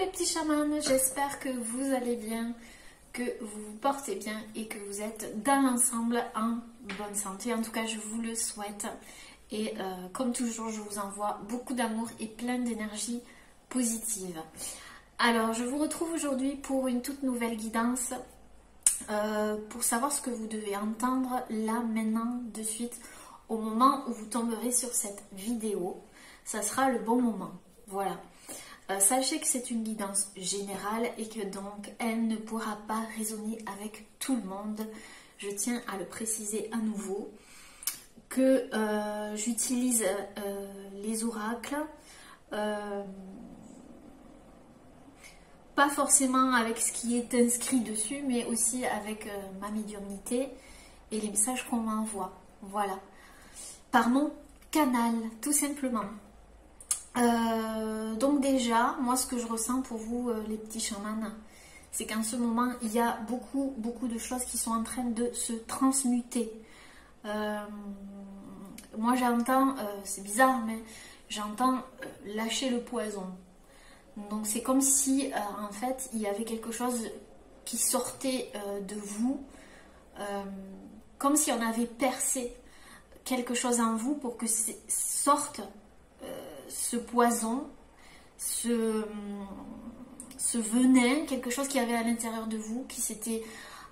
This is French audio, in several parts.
les petits chamans, j'espère que vous allez bien, que vous vous portez bien et que vous êtes dans l'ensemble en bonne santé. En tout cas, je vous le souhaite. Et comme toujours, je vous envoie beaucoup d'amour et plein d'énergie positive. Alors, je vous retrouve aujourd'hui pour une toute nouvelle guidance pour savoir ce que vous devez entendre là, maintenant, de suite, au moment où vous tomberez sur cette vidéo. Ça sera le bon moment. Voilà. Sachez que c'est une guidance générale et que donc elle ne pourra pas résonner avec tout le monde. Je tiens à le préciser à nouveau que j'utilise les oracles, pas forcément avec ce qui est inscrit dessus, mais aussi avec ma médiumnité et les messages qu'on m'envoie. Voilà. Par mon canal, tout simplement. Donc déjà, moi ce que je ressens pour vous les petits chamans, c'est qu'en ce moment il y a beaucoup de choses qui sont en train de se transmuter. Moi j'entends, c'est bizarre, mais j'entends lâcher le poison. Donc c'est comme si en fait il y avait quelque chose qui sortait de vous, comme si on avait percé quelque chose en vous pour que sorte ce poison, ce venin, quelque chose qui avait à l'intérieur de vous, qui s'était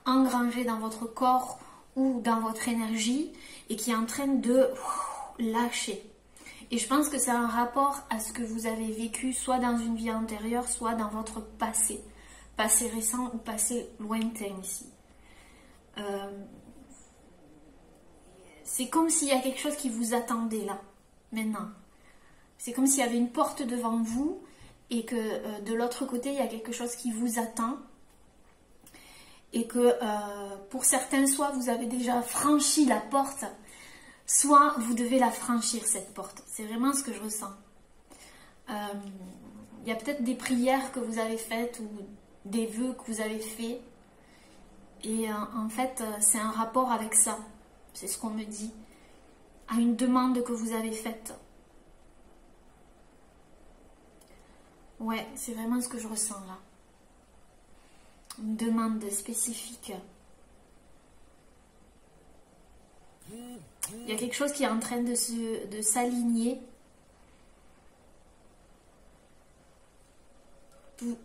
engrangé dans votre corps ou dans votre énergie et qui est en train de lâcher. Et je pense que c'est un rapport à ce que vous avez vécu soit dans une vie antérieure, soit dans votre passé récent ou passé lointain ici. C'est comme s'il y a quelque chose qui vous attendait là, maintenant. C'est comme s'il y avait une porte devant vous et que de l'autre côté, il y a quelque chose qui vous attend. Et que pour certains, soit vous avez déjà franchi la porte, soit vous devez la franchir, cette porte. C'est vraiment ce que je ressens. Il y a peut-être des prières que vous avez faites ou des vœux que vous avez faits. Et en fait, c'est un rapport avec ça. C'est ce qu'on me dit. À une demande que vous avez faite. Ouais, c'est vraiment ce que je ressens là. Une demande spécifique. Il y a quelque chose qui est en train de s'aligner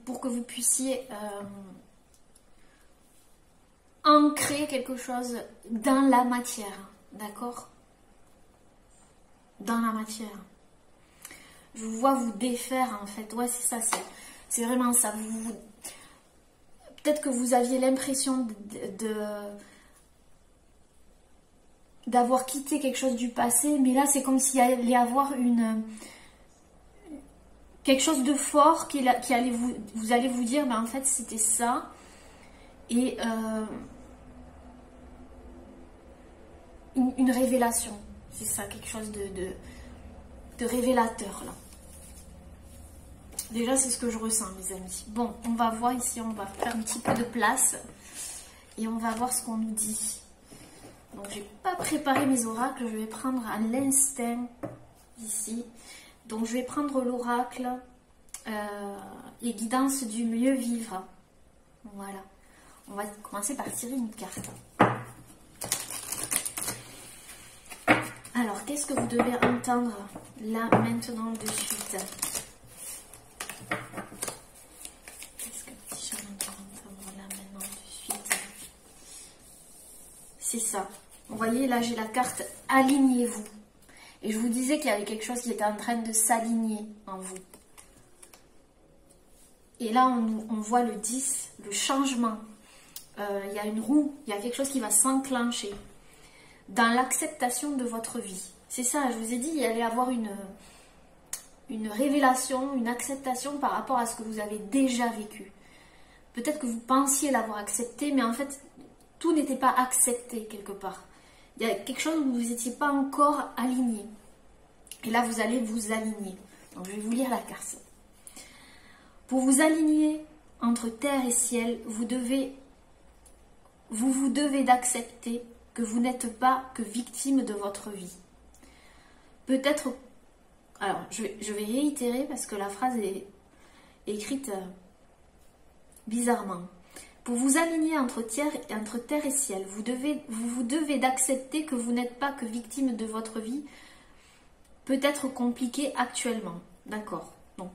pour que vous puissiez ancrer quelque chose dans la matière. D'accord? Dans la matière. Je vous vois vous défaire en fait. Ouais, c'est ça, c'est vraiment ça. Peut-être que vous aviez l'impression d'avoir quitté quelque chose du passé, mais là c'est comme s'il allait y avoir quelque chose de fort qui allait vous allez vous dire, ben en fait c'était ça. Et une révélation. C'est ça, quelque chose de révélateur là. Déjà, c'est ce que je ressens, mes amis. Bon, on va voir ici, on va faire un petit peu de place et on va voir ce qu'on nous dit. Donc, je n'ai pas préparé mes oracles, je vais prendre à l'instinct ici. Donc, je vais prendre l'oracle et guidance du mieux vivre. Voilà. On va commencer par tirer une carte. Alors, qu'est-ce que vous devez entendre là, maintenant, de suite ? C'est ça. Vous voyez, là, j'ai la carte « Alignez-vous ». Et je vous disais qu'il y avait quelque chose qui était en train de s'aligner en vous. Et là, on voit le 10, le changement. Il y a une roue, il y a quelque chose qui va s'enclencher dans l'acceptation de votre vie. C'est ça, je vous ai dit, il y allait avoir une révélation, une acceptation par rapport à ce que vous avez déjà vécu. Peut-être que vous pensiez l'avoir accepté, mais en fait, tout n'était pas accepté quelque part. Il y a quelque chose où vous n'étiez pas encore aligné. Et là, vous allez vous aligner. Donc, je vais vous lire la carte. Pour vous aligner entre terre et ciel, vous vous devez d'accepter que vous n'êtes pas que victime de votre vie. Peut-être... Alors, je vais réitérer parce que la phrase est écrite bizarrement. Pour vous aligner entre terre et ciel, vous devez d'accepter que vous n'êtes pas que victime de votre vie, peut-être compliquée actuellement. D'accord. Donc,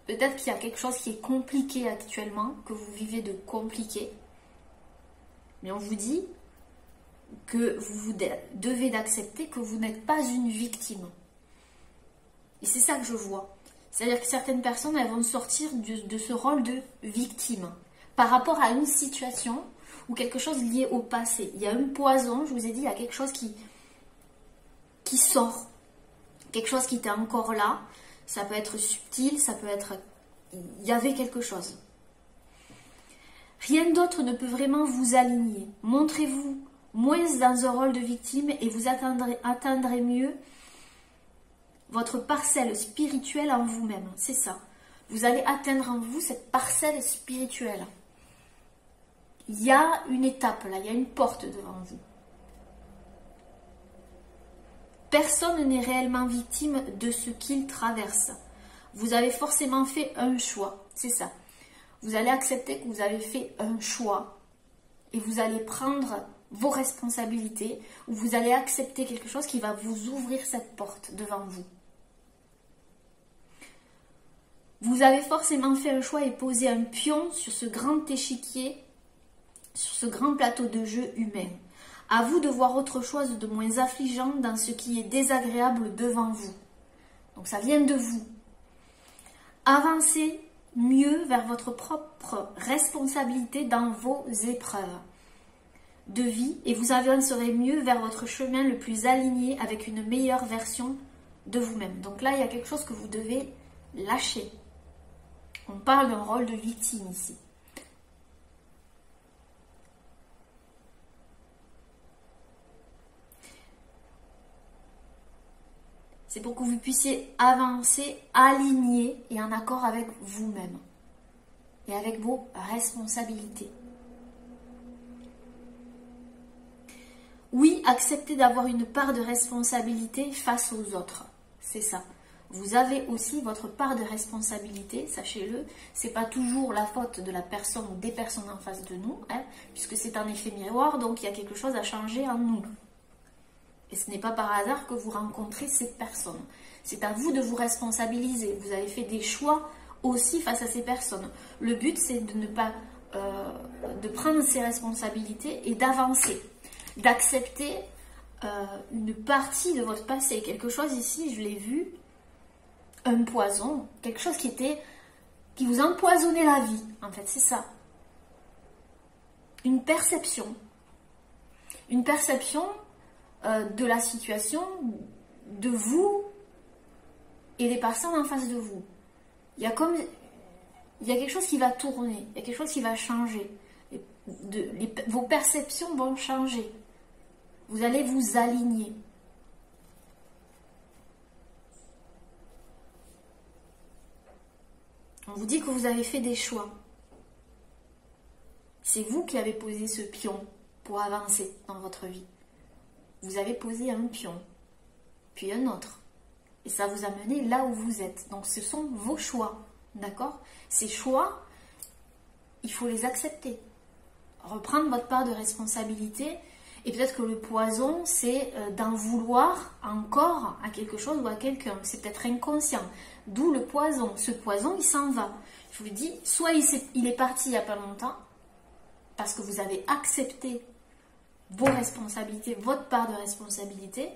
peut-être qu'il y a quelque chose qui est compliqué actuellement, que vous vivez de compliqué. Mais on vous dit que vous devez d'accepter que vous n'êtes pas une victime. Et c'est ça que je vois. C'est-à-dire que certaines personnes, elles vont sortir de ce rôle de victime par rapport à une situation ou quelque chose lié au passé. Il y a un poison, je vous ai dit, il y a quelque chose qui sort. Quelque chose qui était encore là. Ça peut être subtil, ça peut être... Il y avait quelque chose. Rien d'autre ne peut vraiment vous aligner. Montrez-vous moins dans un rôle de victime et vous atteindrez mieux votre parcelle spirituelle en vous-même. C'est ça. Vous allez atteindre en vous cette parcelle spirituelle. Il y a une étape là, il y a une porte devant vous. Personne n'est réellement victime de ce qu'il traverse. Vous avez forcément fait un choix, c'est ça. Vous allez accepter que vous avez fait un choix et vous allez prendre vos responsabilités ou vous allez accepter quelque chose qui va vous ouvrir cette porte devant vous. Vous avez forcément fait un choix et posé un pion sur ce grand échiquier, sur ce grand plateau de jeu humain. À vous de voir autre chose de moins affligeant dans ce qui est désagréable devant vous. Donc ça vient de vous. Avancez mieux vers votre propre responsabilité dans vos épreuves de vie et vous avancerez mieux vers votre chemin le plus aligné avec une meilleure version de vous-même. Donc là, il y a quelque chose que vous devez lâcher. On parle d'un rôle de victime ici. C'est pour que vous puissiez avancer, aligné et en accord avec vous-même et avec vos responsabilités. Oui, acceptez d'avoir une part de responsabilité face aux autres. C'est ça. Vous avez aussi votre part de responsabilité, sachez-le. C'est pas toujours la faute de la personne ou des personnes en face de nous, hein, puisque c'est un effet miroir, donc il y a quelque chose à changer en nous. Et ce n'est pas par hasard que vous rencontrez cette personne. C'est à vous de vous responsabiliser. Vous avez fait des choix aussi face à ces personnes. Le but, c'est de ne pas de prendre ses responsabilités et d'avancer, d'accepter une partie de votre passé. Quelque chose ici, je l'ai vu, un poison, quelque chose qui vous empoisonnait la vie. En fait, c'est ça. Une perception de la situation, de vous et des personnes en face de vous. Il y a quelque chose qui va tourner, il y a quelque chose qui va changer. Vos perceptions vont changer. Vous allez vous aligner. On vous dit que vous avez fait des choix. C'est vous qui avez posé ce pion pour avancer dans votre vie. Vous avez posé un pion, puis un autre. Et ça vous a mené là où vous êtes. Donc ce sont vos choix, d'accord? Ces choix, il faut les accepter. Reprendre votre part de responsabilité. Et peut-être que le poison, c'est d'en vouloir encore à quelque chose ou à quelqu'un. C'est peut-être inconscient. D'où le poison. Ce poison, il s'en va. Je vous dis, soit il est parti il n'y a pas longtemps, parce que vous avez accepté vos responsabilités, votre part de responsabilité,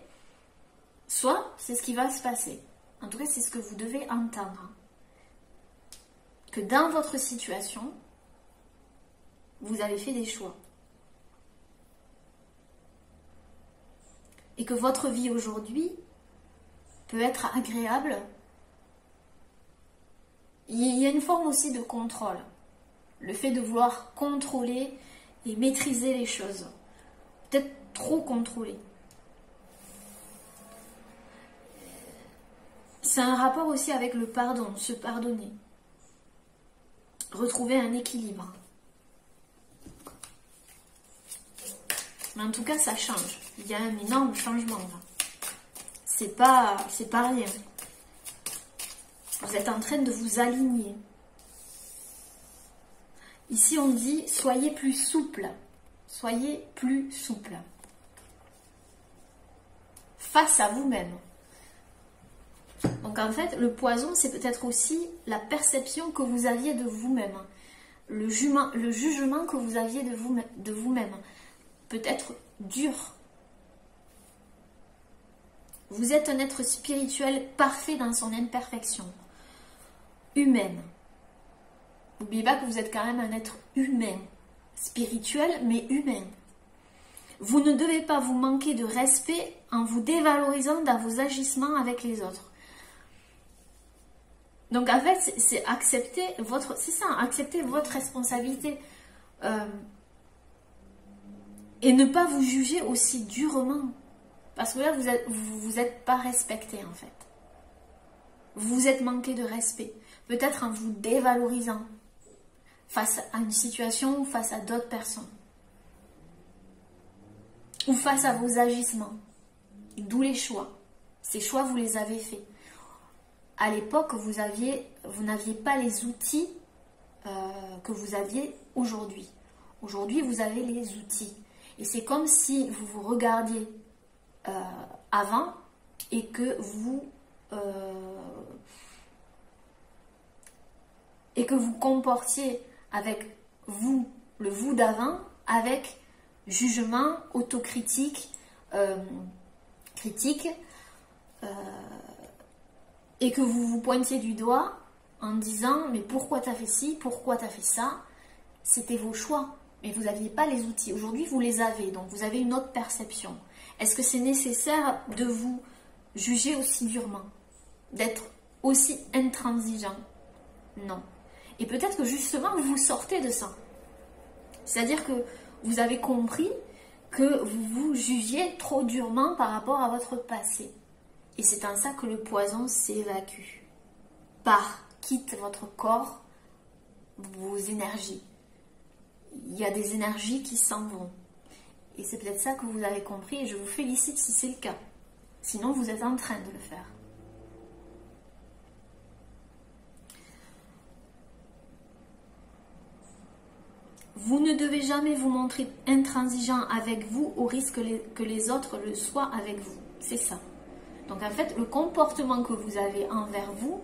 soit c'est ce qui va se passer. En tout cas, c'est ce que vous devez entendre. Que dans votre situation, vous avez fait des choix. Et que votre vie aujourd'hui peut être agréable. Il y a une forme aussi de contrôle. Le fait de vouloir contrôler et maîtriser les choses. Peut-être trop contrôler. C'est un rapport aussi avec le pardon, se pardonner. Retrouver un équilibre. Mais en tout cas, ça change. Il y a un énorme changement là. C'est pas rien. Vous êtes en train de vous aligner. Ici, on dit, soyez plus souple. Soyez plus souple. Face à vous-même. Donc en fait, le poison, c'est peut-être aussi la perception que vous aviez de vous-même. Le jugement que vous aviez de vous-même. Peut-être dur. Vous êtes un être spirituel parfait dans son imperfection. Humaine. N'oubliez pas que vous êtes quand même un être humain. Spirituel, mais humain. Vous ne devez pas vous manquer de respect en vous dévalorisant dans vos agissements avec les autres. Donc en fait, c'est accepter accepter votre responsabilité. Et ne pas vous juger aussi durement. Parce que là, vous êtes pas respecté en fait. Vous vous êtes manqué de respect. Peut-être en vous dévalorisant face à une situation ou face à d'autres personnes. Ou face à vos agissements. D'où les choix. Ces choix, vous les avez faits. À l'époque, vous n'aviez pas les outils que vous aviez aujourd'hui. Aujourd'hui, vous avez les outils. Et c'est comme si vous vous regardiez avant et que vous comportiez avec vous, le vous d'avant, avec jugement, autocritique, critique, et que vous vous pointiez du doigt en disant mais pourquoi t'as fait ci, pourquoi t'as fait ça, c'était vos choix, mais vous n'aviez pas les outils. Aujourd'hui vous les avez, donc vous avez une autre perception. Est-ce que c'est nécessaire de vous juger aussi durement, d'être aussi intransigeant? Non. Et peut-être que justement vous sortez de ça. C'est-à-dire que vous avez compris que vous vous jugiez trop durement par rapport à votre passé. Et c'est en ça que le poison s'évacue. Quitte votre corps, vos énergies. Il y a des énergies qui s'en vont. Et c'est peut-être ça que vous avez compris et je vous félicite si c'est le cas. Sinon, vous êtes en train de le faire. Vous ne devez jamais vous montrer intransigeant avec vous au risque que les autres le soient avec vous. C'est ça. Donc en fait, le comportement que vous avez envers vous,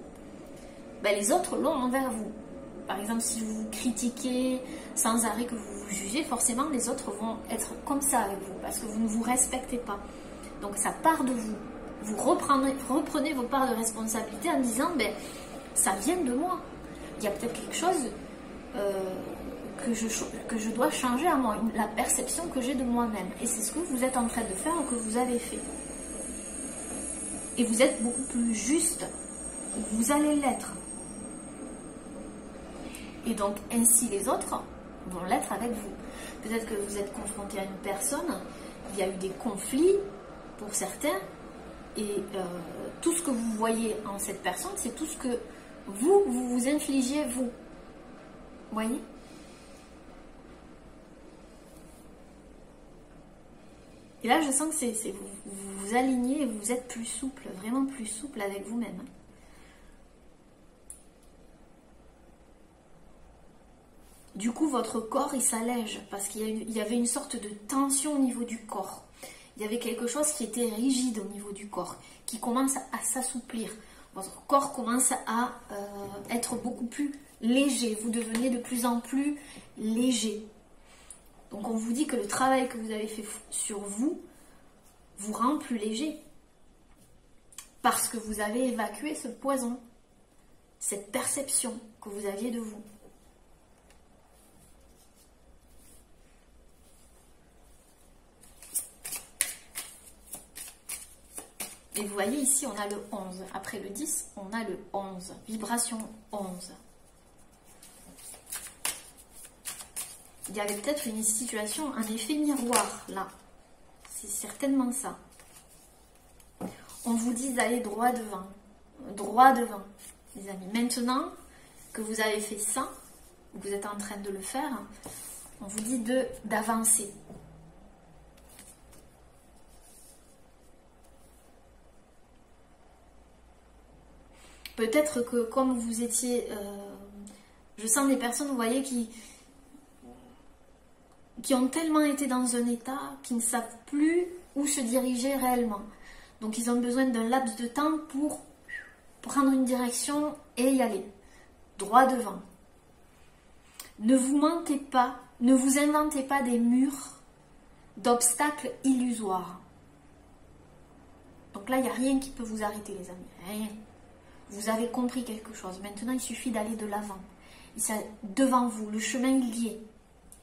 ben, les autres l'ont envers vous. Par exemple, si vous vous critiquez sans arrêt, que vous vous jugez, forcément les autres vont être comme ça avec vous parce que vous ne vous respectez pas. Donc ça part de vous. Vous reprenez vos parts de responsabilité en disant ben, ça vient de moi. Il y a peut-être quelque chose que je dois changer à moi, la perception que j'ai de moi-même. Et c'est ce que vous êtes en train de faire ou que vous avez fait. Et vous êtes beaucoup plus juste. Vous allez l'être. Et donc, ainsi les autres vont l'être avec vous. Peut-être que vous êtes confronté à une personne, il y a eu des conflits pour certains, et tout ce que vous voyez en cette personne, c'est tout ce que vous infligez, vous. Vous voyez ? Et là, je sens que vous vous alignez et vous êtes plus souple, vraiment plus souple avec vous-même. Du coup, votre corps, il s'allège parce qu'il y avait une sorte de tension au niveau du corps. Il y avait quelque chose qui était rigide au niveau du corps, qui commence à s'assouplir. Votre corps commence à être beaucoup plus léger. Vous devenez de plus en plus léger. Donc, on vous dit que le travail que vous avez fait sur vous rend plus léger. Parce que vous avez évacué ce poison, cette perception que vous aviez de vous. Et vous voyez ici, on a le 11. Après le 10, on a le 11. Vibration 11. Il y avait peut-être une situation, un effet miroir, là. C'est certainement ça. On vous dit d'aller droit devant. Droit devant, les amis. Maintenant que vous avez fait ça, vous êtes en train de le faire, on vous dit d'avancer. Peut-être que comme vous étiez... je sens des personnes, vous voyez, qui qui ont tellement été dans un état qu'ils ne savent plus où se diriger réellement. Donc ils ont besoin d'un laps de temps pour prendre une direction et y aller, droit devant. Ne vous mentez pas, ne vous inventez pas des murs d'obstacles illusoires. Donc là, il n'y a rien qui peut vous arrêter, les amis. Rien. Vous avez compris quelque chose. Maintenant, il suffit d'aller de l'avant. Devant vous, le chemin, il y est.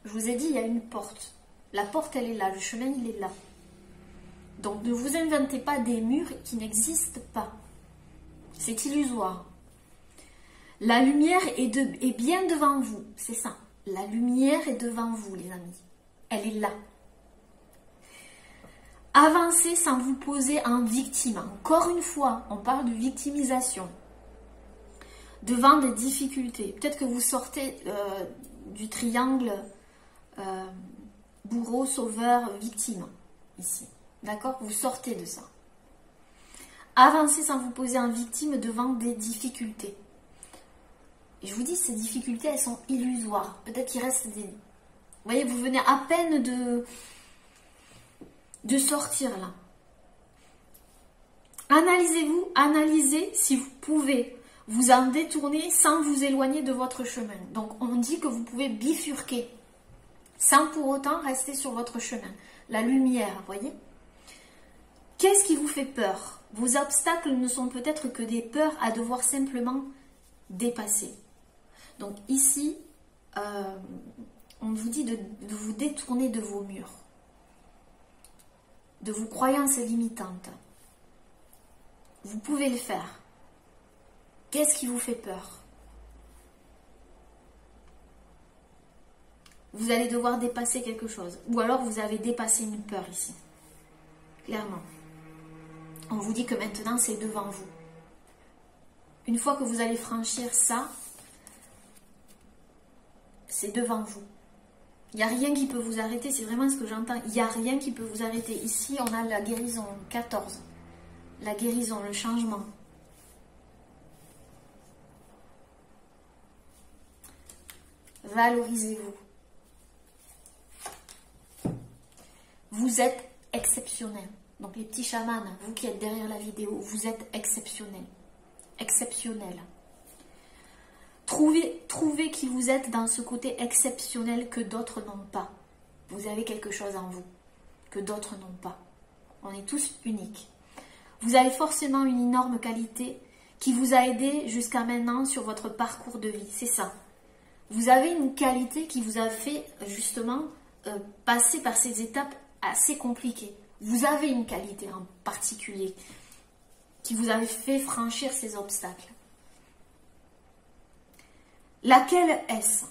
Je vous ai dit, il y a une porte. La porte, elle est là. Le chemin, il est là. Donc, ne vous inventez pas des murs qui n'existent pas. C'est illusoire. La lumière est bien devant vous. C'est ça. La lumière est devant vous, les amis. Elle est là. Avancez sans vous poser en victime. Encore une fois, on parle de victimisation. Devant des difficultés. Peut-être que vous sortez du triangle bourreau, sauveur, victime. Ici. D'accord? Vous sortez de ça. Avancez sans vous poser en victime devant des difficultés. Et je vous dis, ces difficultés, elles sont illusoires. Peut-être qu'il reste des... Vous voyez, vous venez à peine de sortir là. Analysez-vous, analysez si vous pouvez vous en détourner sans vous éloigner de votre chemin. Donc on dit que vous pouvez bifurquer sans pour autant rester sur votre chemin. La lumière, vous voyez. Qu'est-ce qui vous fait peur? Vos obstacles ne sont peut-être que des peurs à devoir simplement dépasser. Donc ici, on vous dit de vous détourner de vos murs, de vos croyances limitantes. Vous pouvez le faire. Qu'est-ce qui vous fait peur? Vous allez devoir dépasser quelque chose. Ou alors vous avez dépassé une peur ici. Clairement. On vous dit que maintenant c'est devant vous. Une fois que vous allez franchir ça, c'est devant vous. Il n'y a rien qui peut vous arrêter, c'est vraiment ce que j'entends. Il n'y a rien qui peut vous arrêter. Ici, on a la guérison, 14. La guérison, le changement. Valorisez-vous. Vous êtes exceptionnel. Donc les petits chamans, vous qui êtes derrière la vidéo, vous êtes exceptionnel. Exceptionnel. Trouvez qui vous êtes dans ce côté exceptionnel que d'autres n'ont pas. Vous avez quelque chose en vous que d'autres n'ont pas. On est tous uniques. Vous avez forcément une énorme qualité qui vous a aidé jusqu'à maintenant sur votre parcours de vie. C'est ça. Vous avez une qualité qui vous a fait justement passer par ces étapes assez compliquées. Vous avez une qualité en particulier qui vous a fait franchir ces obstacles. Laquelle est-ce?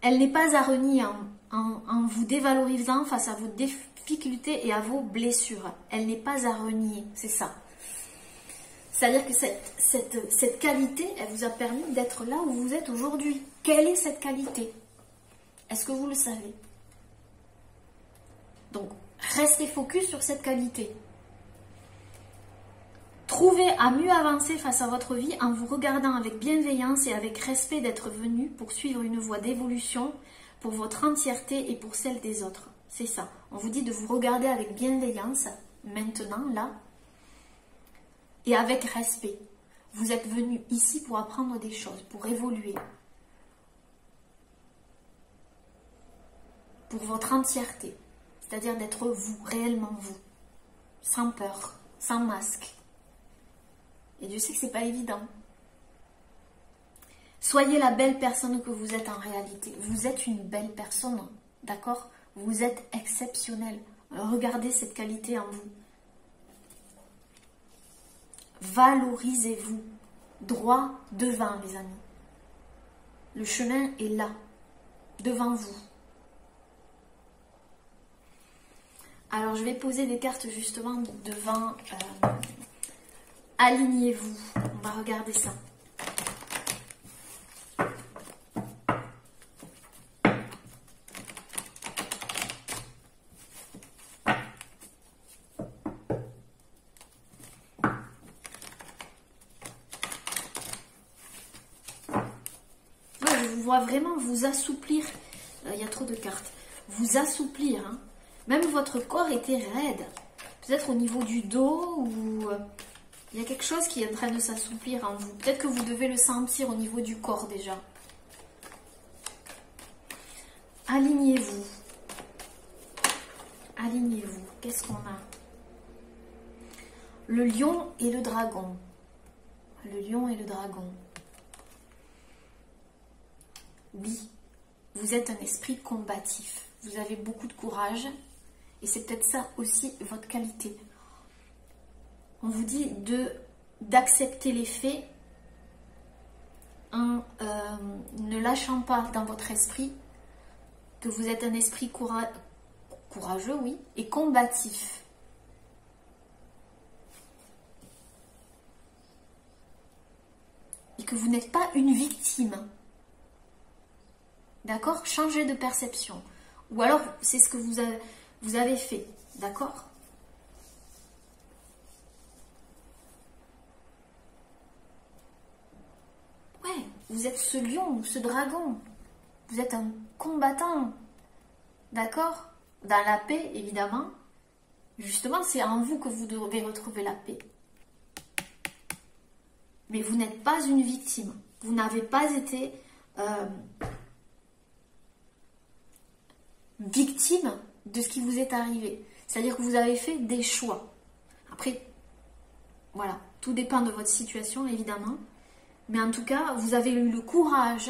Elle n'est pas à renier en vous dévalorisant face à vos difficultés et à vos blessures. Elle n'est pas à renier, c'est ça. C'est-à-dire que cette qualité, elle vous a permis d'être là où vous êtes aujourd'hui. Quelle est cette qualité? Est-ce que vous le savez? Donc, restez focus sur cette qualité. Trouvez à mieux avancer face à votre vie en vous regardant avec bienveillance et avec respect d'être venu pour suivre une voie d'évolution pour votre entièreté et pour celle des autres. C'est ça. On vous dit de vous regarder avec bienveillance, maintenant, là, et avec respect. Vous êtes venu ici pour apprendre des choses, pour évoluer. Pour votre entièreté. C'est-à-dire d'être vous, réellement vous. Sans peur, sans masque. Et Dieu sait que c'est pas évident. Soyez la belle personne que vous êtes en réalité. Vous êtes une belle personne, d'accord? Vous êtes exceptionnel. Regardez cette qualité en vous. Valorisez-vous. Droit devant, les amis. Le chemin est là, devant vous. Alors, je vais poser des cartes justement devant... alignez-vous. On va regarder ça. Je vous vois vraiment vous assouplir. Il y a trop de cartes. vous assouplir. Hein. Même votre corps était raide. Peut-être au niveau du dos ou il y a quelque chose qui est en train de s'assouplir en vous. Peut-être que vous devez le sentir au niveau du corps déjà. Alignez-vous. Alignez-vous. Qu'est-ce qu'on a? Le lion et le dragon. Le lion et le dragon. Oui, vous êtes un esprit combatif. Vous avez beaucoup de courage. Et c'est peut-être ça aussi votre qualité. On vous dit d'accepter les faits en ne lâchant pas dans votre esprit que vous êtes un esprit courageux, oui, et combatif. Et que vous n'êtes pas une victime. D'accord? Changez de perception. Ou alors, c'est ce que vous avez fait. D'accord? Ouais, vous êtes ce lion, ce dragon. Vous êtes un combattant. D'accord? Dans la paix, évidemment. Justement, c'est en vous que vous devez retrouver la paix. Mais vous n'êtes pas une victime. Vous n'avez pas été victime de ce qui vous est arrivé. C'est-à-dire que vous avez fait des choix. Après, voilà, tout dépend de votre situation, évidemment. Mais en tout cas, vous avez eu le courage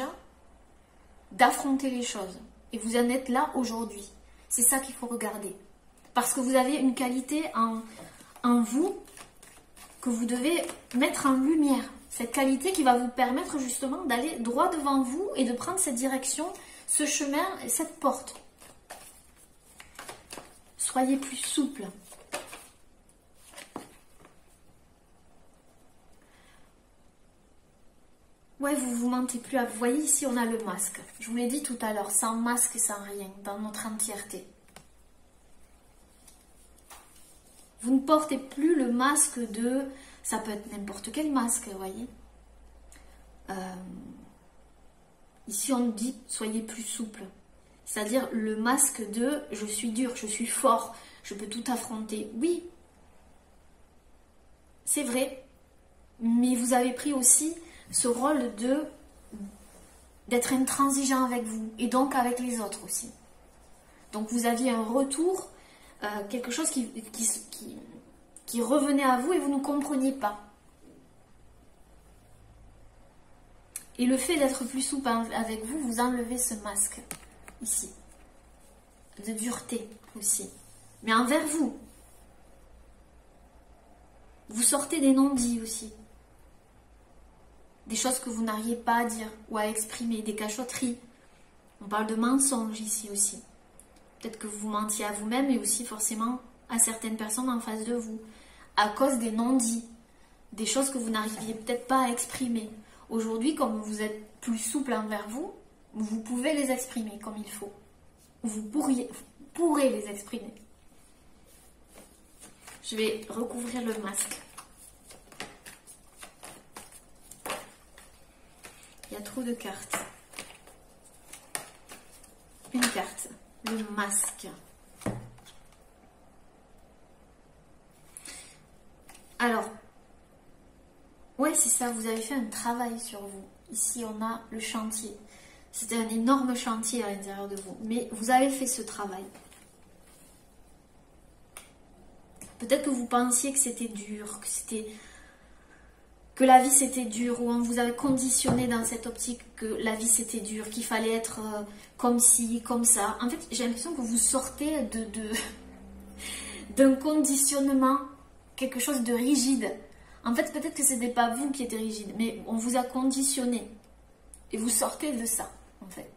d'affronter les choses. Et vous en êtes là aujourd'hui. C'est ça qu'il faut regarder. Parce que vous avez une qualité en vous que vous devez mettre en lumière. Cette qualité qui va vous permettre justement d'aller droit devant vous et de prendre cette direction, ce chemin et cette porte. Soyez plus souple. Ouais, vous vous mentez plus. Vous voyez ici, on a le masque. Je vous l'ai dit tout à l'heure, sans masque et sans rien, dans notre entièreté. Vous ne portez plus le masque de... Ça peut être n'importe quel masque, vous voyez. Ici, on dit, soyez plus souple. C'est-à-dire le masque de « je suis dur, je suis fort, je peux tout affronter ». Oui, c'est vrai. Mais vous avez pris aussi ce rôle d'être intransigeant avec vous et donc avec les autres aussi. Donc vous aviez un retour, quelque chose qui revenait à vous et vous ne compreniez pas. Et le fait d'être plus souple avec vous, vous enlevez ce masque ici, de dureté aussi, mais envers vous. Vous sortez des non-dits aussi. Des choses que vous n'arriviez pas à dire ou à exprimer, des cachotteries. On parle de mensonges ici aussi. Peut-être que vous mentiez à vous-même et aussi forcément à certaines personnes en face de vous. À cause des non-dits, des choses que vous n'arriviez peut-être pas à exprimer. Aujourd'hui, comme vous êtes plus souple envers vous, vous pouvez les exprimer comme il faut. Vous pourrez les exprimer. Je vais recouvrir le masque. Il y a trop de cartes. Une carte, le masque. Alors, ouais, c'est ça, vous avez fait un travail sur vous. Ici, on a le chantier. C'était un énorme chantier à l'intérieur de vous. Mais vous avez fait ce travail. Peut-être que vous pensiez que c'était dur, que la vie c'était dur, ou on vous avait conditionné dans cette optique que la vie c'était dur, qu'il fallait être comme ci, comme ça. En fait, j'ai l'impression que vous sortez d'un conditionnement, quelque chose de rigide. En fait, peut-être que ce n'était pas vous qui étiez rigide, mais on vous a conditionné. Et vous sortez de ça, en fait.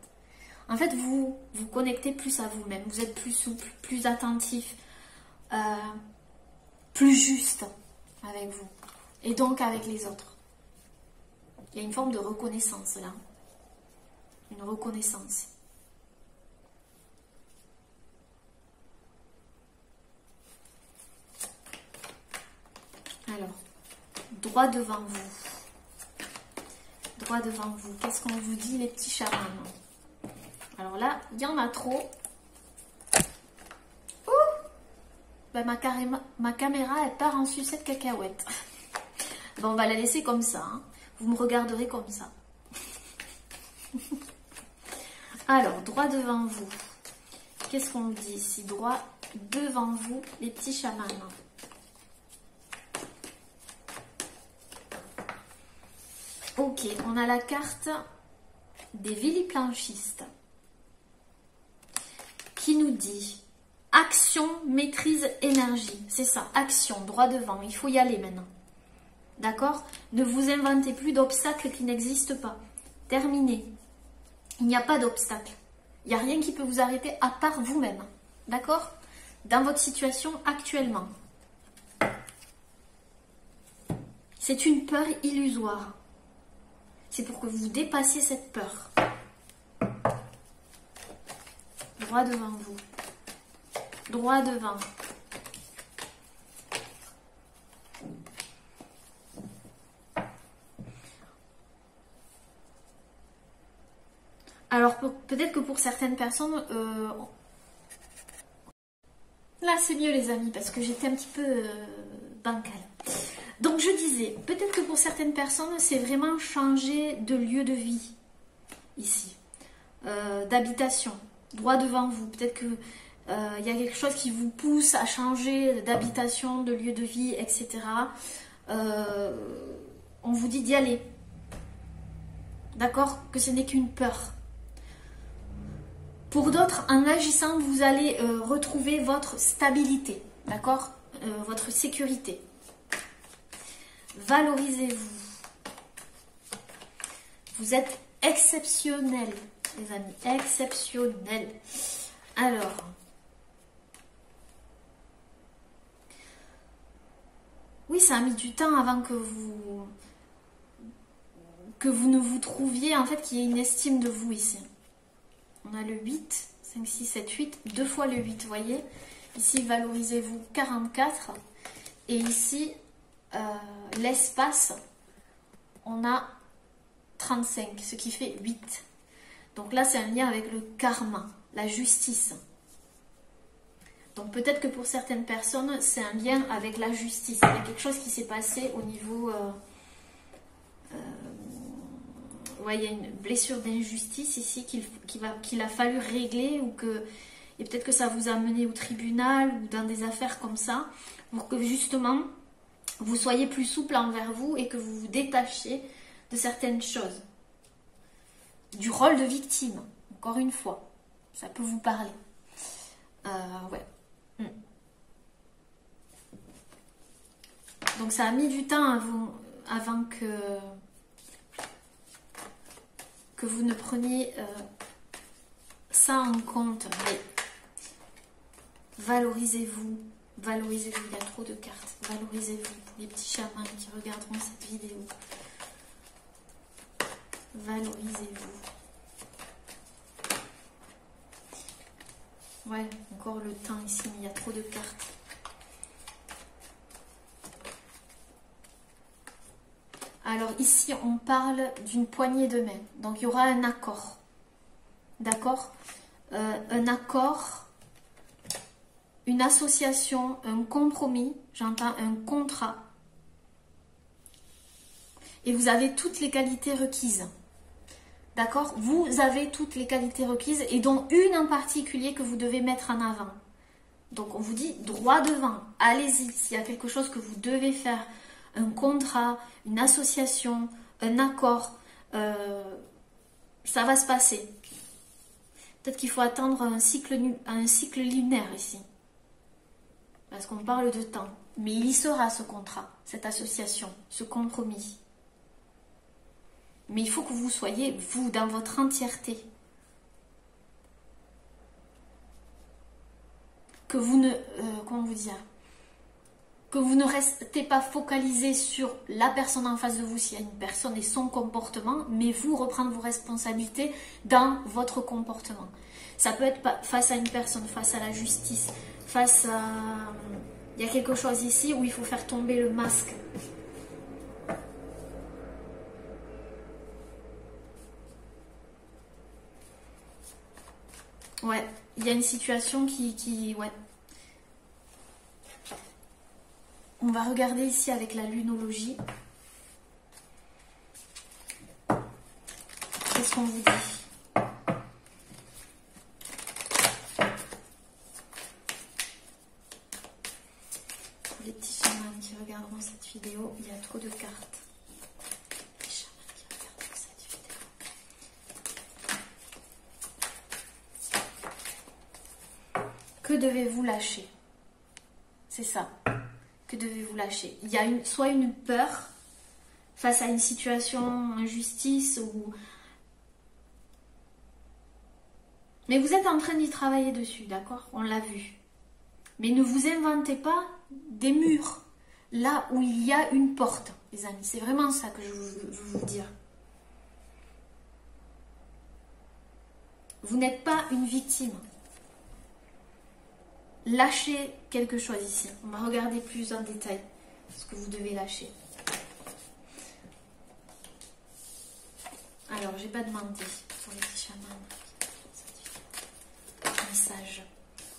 En fait, vous vous connectez plus à vous-même. Vous êtes plus souple, plus attentif, plus juste avec vous. Et donc avec les autres. Il y a une forme de reconnaissance là. Une reconnaissance. Alors, droit devant vous. Droit devant vous. Qu'est-ce qu'on vous dit les petits chamans? Alors là, il y en a trop. Ben, ma caméra, elle part en sucette cacahuète. Ben, on va la laisser comme ça. Hein. Vous me regarderez comme ça. Alors, droit devant vous. Qu'est-ce qu'on dit ici? Droit devant vous, les petits chamans. Ok, on a la carte des villiplanchistes qui nous dit action, maîtrise, énergie. C'est ça, action, droit devant. Il faut y aller maintenant. D'accord? Ne vous inventez plus d'obstacles qui n'existent pas. Terminé. Il n'y a pas d'obstacle. Il n'y a rien qui peut vous arrêter à part vous-même. D'accord? Dans votre situation actuellement. C'est une peur illusoire. C'est pour que vous dépassiez cette peur. Droit devant vous. Droit devant. Alors peut-être que pour certaines personnes, là c'est mieux les amis parce que j'étais un petit peu bancale. Donc je disais, peut-être que pour certaines personnes c'est vraiment changer de lieu de vie ici, d'habitation, droit devant vous. Peut-être que il y a quelque chose qui vous pousse à changer d'habitation, de lieu de vie, etc. On vous dit d'y aller. D'accord? Que ce n'est qu'une peur. Pour d'autres, en agissant, vous allez retrouver votre stabilité, d'accord? Votre sécurité. Valorisez-vous. Vous êtes exceptionnel, les amis, exceptionnel. Alors, oui, ça a mis du temps avant que vous ne vous trouviez, en fait, qu'il y ait une estime de vous ici. On a le 8, 5, 6, 7, 8, deux fois le 8, vous voyez. Ici, valorisez-vous 44. Et ici, l'espace, on a 35, ce qui fait 8. Donc là, c'est un lien avec le karma, la justice. Donc peut-être que pour certaines personnes, c'est un lien avec la justice. Il y a quelque chose qui s'est passé au niveau... ouais, il y a une blessure d'injustice ici qu'il a fallu régler ou que... Et peut-être que ça vous a mené au tribunal ou dans des affaires comme ça pour que justement vous soyez plus souple envers vous et que vous vous détachiez de certaines choses. Du rôle de victime, encore une fois. Ça peut vous parler. Ouais. Donc ça a mis du temps avant que vous ne preniez ça en compte. Mais valorisez-vous. Valorisez-vous. Il y a trop de cartes. Valorisez-vous pour les petits chamans qui regarderont cette vidéo. Valorisez-vous. Ouais, encore le temps ici, mais il y a trop de cartes. Alors ici, on parle d'une poignée de main. Donc il y aura un accord. D'accord? Un accord, une association, un compromis, j'entends un contrat. Et vous avez toutes les qualités requises. D'accord? Vous avez toutes les qualités requises et dont une en particulier que vous devez mettre en avant. Donc on vous dit droit devant, allez-y. S'il y a quelque chose que vous devez faire, un contrat, une association, un accord, ça va se passer. Peut-être qu'il faut attendre un cycle lunaire ici. Parce qu'on parle de temps. Mais il y sera ce contrat, cette association, ce compromis. Mais il faut que vous soyez, vous, dans votre entièreté. Que vous ne... comment vous dire? Que vous ne restez pas focalisé sur la personne en face de vous, s'il y a une personne et son comportement, mais vous reprendre vos responsabilités dans votre comportement. Ça peut être face à une personne, face à la justice, face à... Il y a quelque chose ici où il faut faire tomber le masque. Ouais, il y a une situation qui ouais. On va regarder ici avec la lunologie. Qu'est-ce qu'on vous dit? Pour les petits chamans qui regarderont cette vidéo, il y a trop de cartes. Les chamans qui regarderont cette vidéo. Que devez-vous lâcher? C'est ça. Que devez-vous lâcher? Il y a soit une peur face à une situation, injustice ou... Mais vous êtes en train d'y travailler dessus, d'accord? On l'a vu. Mais ne vous inventez pas des murs là où il y a une porte, les amis. C'est vraiment ça que je veux vous dire. Vous n'êtes pas une victime. Lâchez quelque chose ici. On va regarder plus en détail ce que vous devez lâcher. Alors, j'ai pas demandé pour les petits chamans. Message.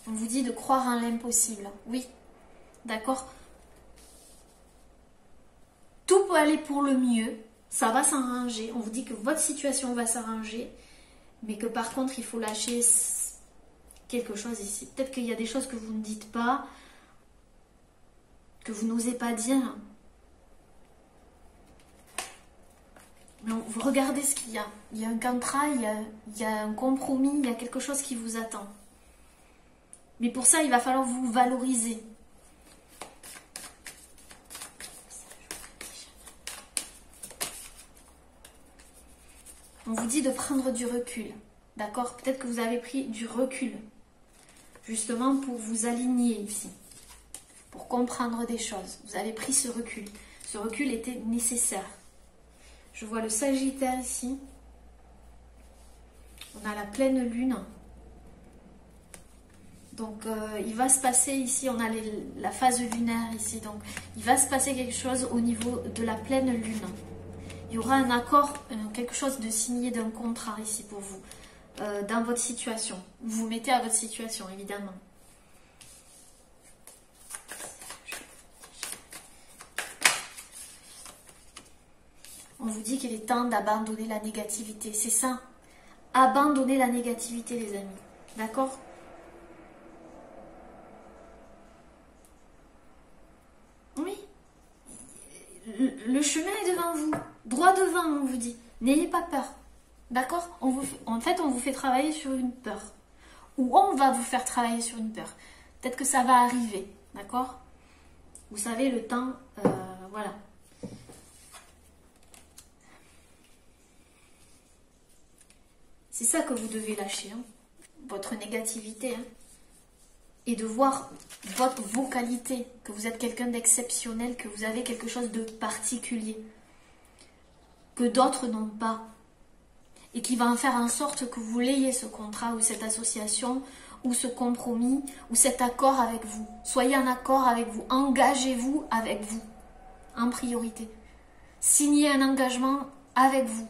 On vous dit de croire en l'impossible. Oui, d'accord. Tout peut aller pour le mieux. Ça va s'arranger. On vous dit que votre situation va s'arranger. Mais que par contre, il faut lâcher quelque chose ici. Peut-être qu'il y a des choses que vous ne dites pas, que vous n'osez pas dire. Mais vous regardez ce qu'il y a. Il y a un contrat, il y a un compromis, il y a quelque chose qui vous attend. Mais pour ça, il va falloir vous valoriser. On vous dit de prendre du recul. D'accord? Peut-être que vous avez pris du recul. Justement pour vous aligner ici. Pour comprendre des choses. Vous avez pris ce recul. Ce recul était nécessaire. Je vois le Sagittaire ici. On a la pleine lune. Donc, il va se passer ici, on a la phase lunaire ici. Donc, il va se passer quelque chose au niveau de la pleine lune. Il y aura un accord, quelque chose de signé d'un contrat ici pour vous, dans votre situation. Vous vous mettez à votre situation, évidemment. On vous dit qu'il est temps d'abandonner la négativité. C'est ça. Abandonner la négativité, les amis. D'accord ? Oui. Le chemin est devant vous. Droit devant, on vous dit. N'ayez pas peur. D'accord ? En fait, on vous fait travailler sur une peur. Ou on va vous faire travailler sur une peur. Peut-être que ça va arriver. D'accord ? Vous savez, le temps, voilà. C'est ça que vous devez lâcher, hein. Votre négativité, hein. Et de voir vos qualités, que vous êtes quelqu'un d'exceptionnel, que vous avez quelque chose de particulier, que d'autres n'ont pas, et qui va en faire en sorte que vous l'ayez ce contrat ou cette association, ou ce compromis, ou cet accord avec vous. Soyez en accord avec vous, engagez-vous avec vous, en priorité. Signez un engagement avec vous.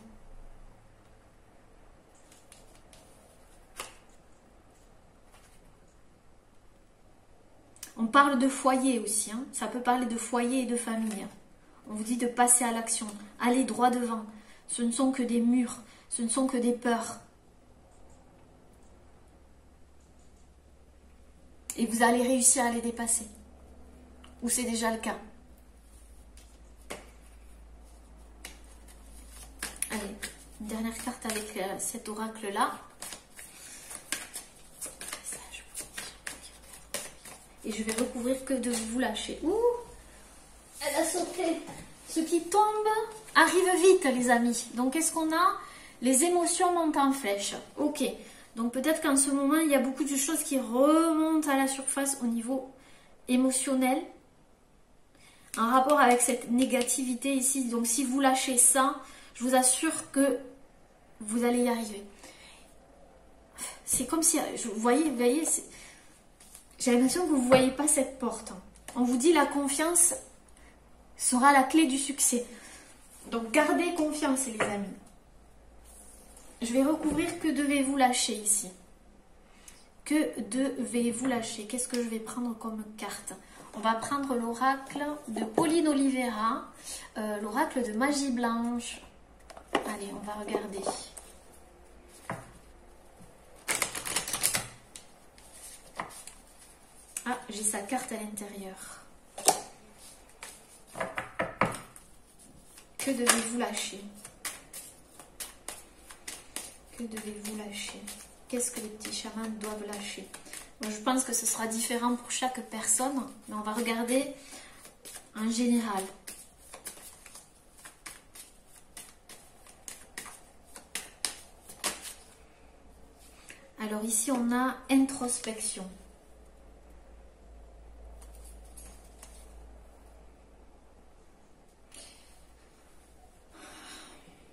On parle de foyer aussi, hein. Ça peut parler de foyer et de famille. On vous dit de passer à l'action, allez droit devant. Ce ne sont que des murs, ce ne sont que des peurs. Et vous allez réussir à les dépasser. Ou c'est déjà le cas. Allez, une dernière carte avec cet oracle-là. Et je vais recouvrir que de vous lâcher. Ouh, elle a sauté. Ce qui tombe arrive vite, les amis. Donc, qu'est-ce qu'on a? Les émotions montent en flèche. Ok. Donc, peut-être qu'en ce moment, il y a beaucoup de choses qui remontent à la surface au niveau émotionnel. En rapport avec cette négativité ici. Donc, si vous lâchez ça, je vous assure que vous allez y arriver. C'est comme si, vous voyez, j'ai l'impression que vous ne voyez pas cette porte. On vous dit la confiance sera la clé du succès. Donc gardez confiance, les amis. Je vais recouvrir que devez-vous lâcher ici. Que devez-vous lâcher? Qu'est-ce que je vais prendre comme carte? On va prendre l'oracle de Pauline Oliveira, l'oracle de Magie Blanche. Allez, on va regarder. Ah, j'ai sa carte à l'intérieur. Que devez-vous lâcher? Que devez-vous lâcher? Qu'est-ce que les petits chamans doivent lâcher? Bon, je pense que ce sera différent pour chaque personne, mais on va regarder en général. Alors ici, on a introspection.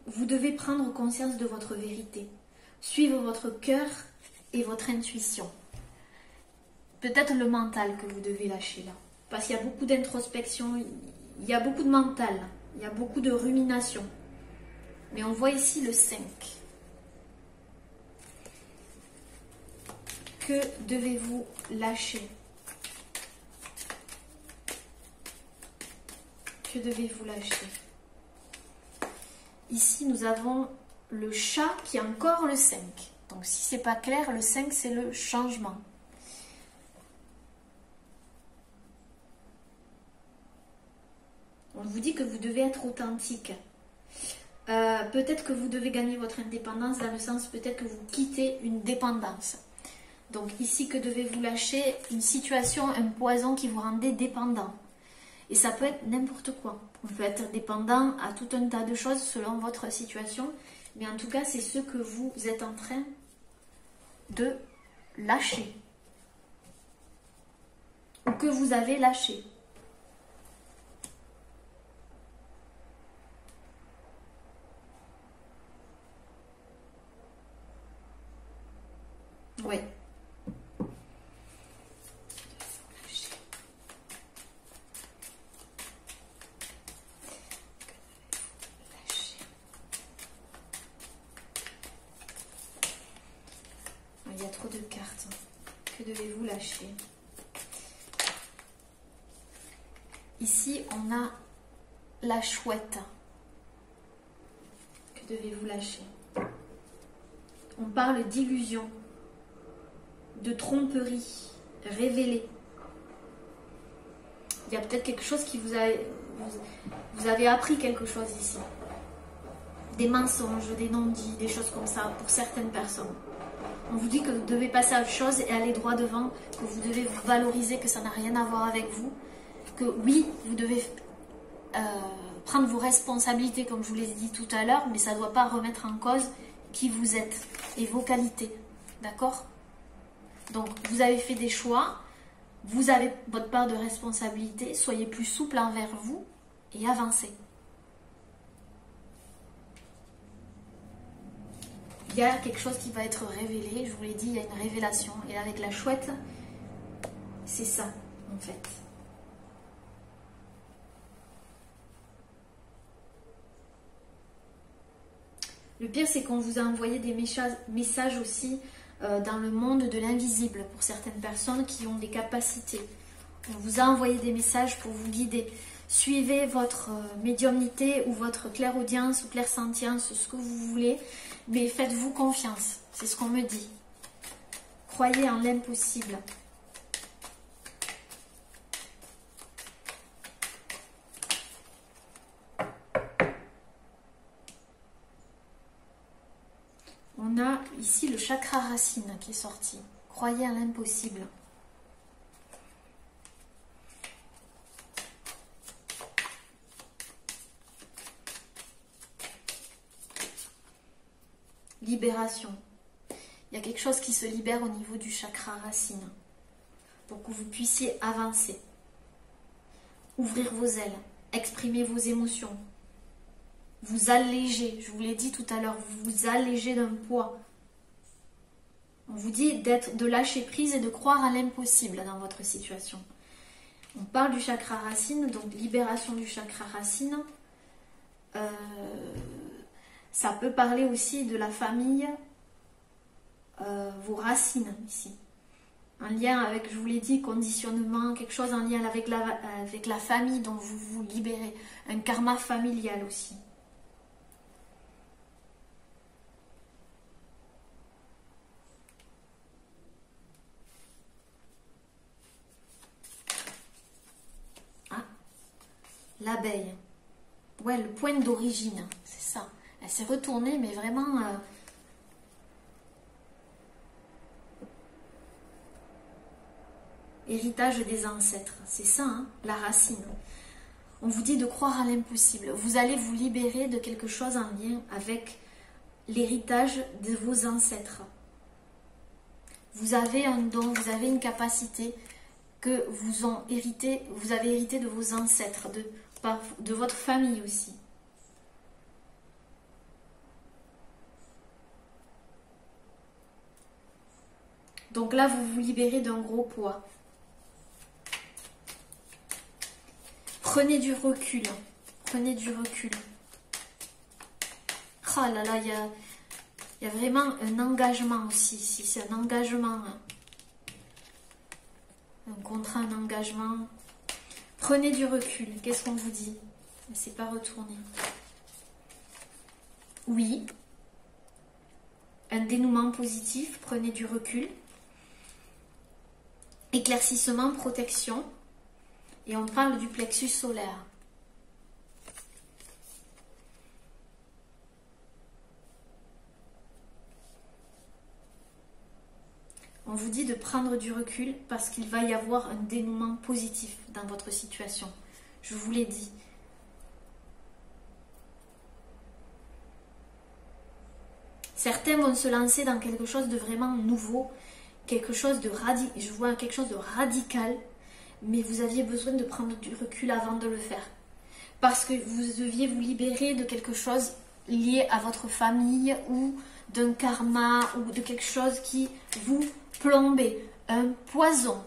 Vous devez prendre conscience de votre vérité. Suivre votre cœur et votre intuition. Peut-être le mental que vous devez lâcher là. Parce qu'il y a beaucoup d'introspection, il y a beaucoup de mental, il y a beaucoup de rumination. Mais on voit ici le 5. Que devez-vous lâcher? Que devez-vous lâcher? Ici, nous avons le chat qui est encore le 5. Donc, si c'est pas clair, le 5, c'est le changement. On vous dit que vous devez être authentique. Peut-être que vous devez gagner votre indépendance dans le sens peut-être que vous quittez une dépendance. Donc ici, que devez-vous lâcher? Une situation, un poison qui vous rendait dépendant. Et ça peut être n'importe quoi. On peut être dépendant à tout un tas de choses selon votre situation. Mais en tout cas, c'est ce que vous êtes en train de lâcher. Ou que vous avez lâché. Ouais. Il y a trop de cartes. Que devez-vous lâcher? Ici, on a la chouette. Que devez-vous lâcher? On parle d'illusion, de tromperie révélée. Il y a peut-être quelque chose qui vous avez appris quelque chose ici. Des mensonges, des non-dits, des choses comme ça pour certaines personnes. On vous dit que vous devez passer à autre chose et aller droit devant, que vous devez vous valoriser, que ça n'a rien à voir avec vous, que oui, vous devez prendre vos responsabilités comme je vous l'ai dit tout à l'heure, mais ça ne doit pas remettre en cause qui vous êtes et vos qualités. D'accord? Donc, vous avez fait des choix, vous avez votre part de responsabilité, soyez plus souple envers vous et avancez. Il y a quelque chose qui va être révélé, je vous l'ai dit, il y a une révélation. Et avec la chouette, c'est ça, en fait. Le pire, c'est qu'on vous a envoyé des messages aussi dans le monde de l'invisible pour certaines personnes qui ont des capacités. On vous a envoyé des messages pour vous guider. Suivez votre médiumnité ou votre clairaudience ou clairsentience, ce que vous voulez, mais faites-vous confiance. C'est ce qu'on me dit. Croyez en l'impossible. On a ici le chakra racine qui est sorti. Croyez en l'impossible. Libération. Il y a quelque chose qui se libère au niveau du chakra racine pour que vous puissiez avancer. Ouvrir vos ailes, exprimer vos émotions. Vous alléger, je vous l'ai dit tout à l'heure, vous alléger d'un poids. On vous dit de lâcher prise et de croire à l'impossible dans votre situation. On parle du chakra racine, donc libération du chakra racine. Ça peut parler aussi de la famille, vos racines ici. Un lien avec, je vous l'ai dit, conditionnement, quelque chose en lien avec la famille dont vous vous libérez. Un karma familial aussi. Ah, l'abeille. Ouais, le point d'origine, c'est ça. Elle s'est retournée, mais vraiment... héritage des ancêtres, c'est ça, hein, la racine. On vous dit de croire à l'impossible. Vous allez vous libérer de quelque chose en lien avec l'héritage de vos ancêtres. Vous avez un don, vous avez une capacité que vous avez hérité de vos ancêtres, de votre famille aussi. Donc là, vous vous libérez d'un gros poids. Prenez du recul. Prenez du recul. Oh là là, il y a vraiment un engagement aussi ici. C'est un engagement. Un contrat, un engagement. Prenez du recul. Qu'est-ce qu'on vous dit? C'est pas retourné. Oui. Un dénouement positif. Prenez du recul. Éclaircissement, protection. Et on parle du plexus solaire. On vous dit de prendre du recul parce qu'il va y avoir un dénouement positif dans votre situation. Je vous l'ai dit. Certains vont se lancer dans quelque chose de vraiment nouveau, quelque chose de radical. Je vois quelque chose de radical. Mais vous aviez besoin de prendre du recul avant de le faire. Parce que vous deviez vous libérer de quelque chose lié à votre famille ou d'un karma ou de quelque chose qui vous plombait. Un poison.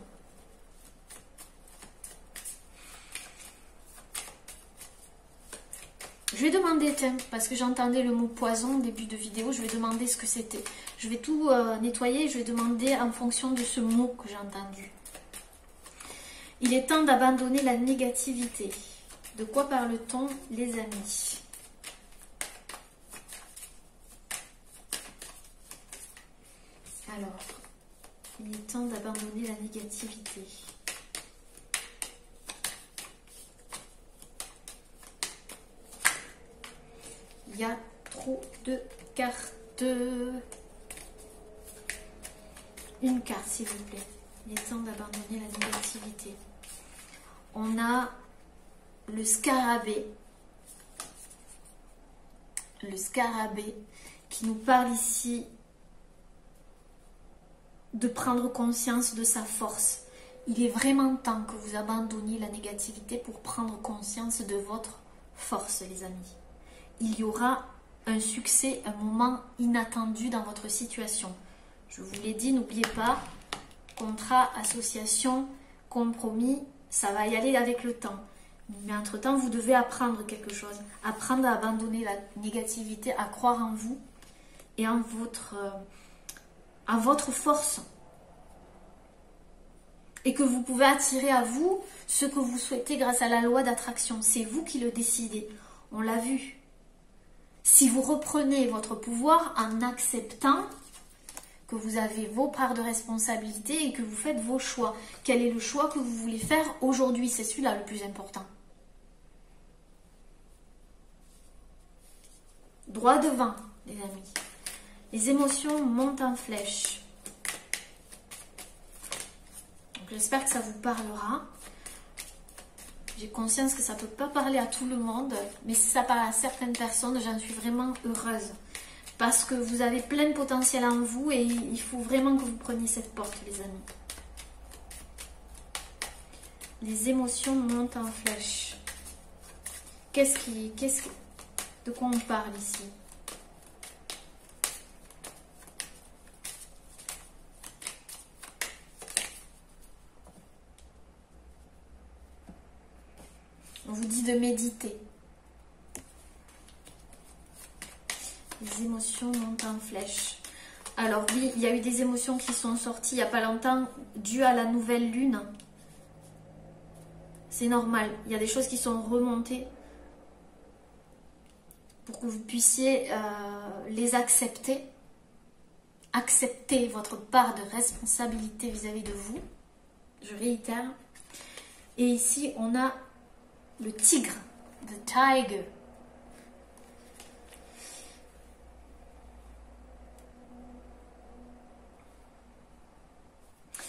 Je vais demander, tiens, parce que j'entendais le mot poison au début de vidéo, je vais demander ce que c'était. Je vais tout nettoyer, je vais demander en fonction de ce mot que j'ai entendu. Il est temps d'abandonner la négativité. De quoi parle-t-on, les amis? Alors, il est temps d'abandonner la négativité. Il y a trop de cartes. Une carte, s'il vous plaît. Il est temps d'abandonner la négativité. On a le scarabée. Le scarabée qui nous parle ici de prendre conscience de sa force. Il est vraiment temps que vous abandonniez la négativité pour prendre conscience de votre force, les amis. Il y aura un succès, un moment inattendu dans votre situation. Je vous l'ai dit, n'oubliez pas, contrat, association, compromis, ça va y aller avec le temps. Mais entre-temps, vous devez apprendre quelque chose. Apprendre à abandonner la négativité, à croire en vous et en votre force. Et que vous pouvez attirer à vous ce que vous souhaitez grâce à la loi d'attraction. C'est vous qui le décidez. On l'a vu. Si vous reprenez votre pouvoir en acceptant que vous avez vos parts de responsabilité et que vous faites vos choix. Quel est le choix que vous voulez faire aujourd'hui? C'est celui-là le plus important. Droit devant, les amis. Les émotions montent en flèche. J'espère que ça vous parlera. J'ai conscience que ça ne peut pas parler à tout le monde, mais si ça parle à certaines personnes, j'en suis vraiment heureuse. Parce que vous avez plein de potentiel en vous et il faut vraiment que vous preniez cette porte, les amis. Les émotions montent en flèche. De quoi on parle ici? On vous dit de méditer. Les émotions montent en flèche. Alors oui, il y a eu des émotions qui sont sorties il n'y a pas longtemps, dues à la nouvelle lune. C'est normal, il y a des choses qui sont remontées pour que vous puissiez les accepter. Accepter votre part de responsabilité vis-à-vis de vous. Je réitère. Et ici, on a le tigre, the tiger.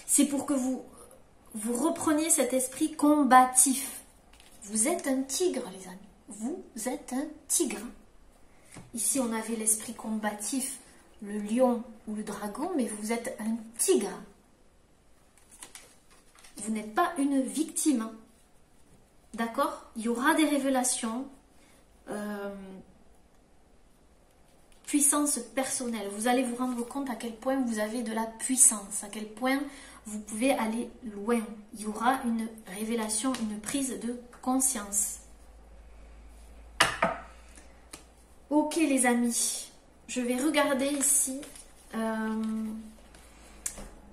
C'est pour que vous repreniez cet esprit combatif. Vous êtes un tigre, les amis. Vous êtes un tigre. Ici, on avait l'esprit combatif, le lion ou le dragon, mais vous êtes un tigre. Vous n'êtes pas une victime. D'accord? Il y aura des révélations. Puissance personnelle. Vous allez vous rendre compte à quel point vous avez de la puissance, à quel point vous pouvez aller loin. Il y aura une révélation, une prise de conscience. Ok les amis, je vais regarder ici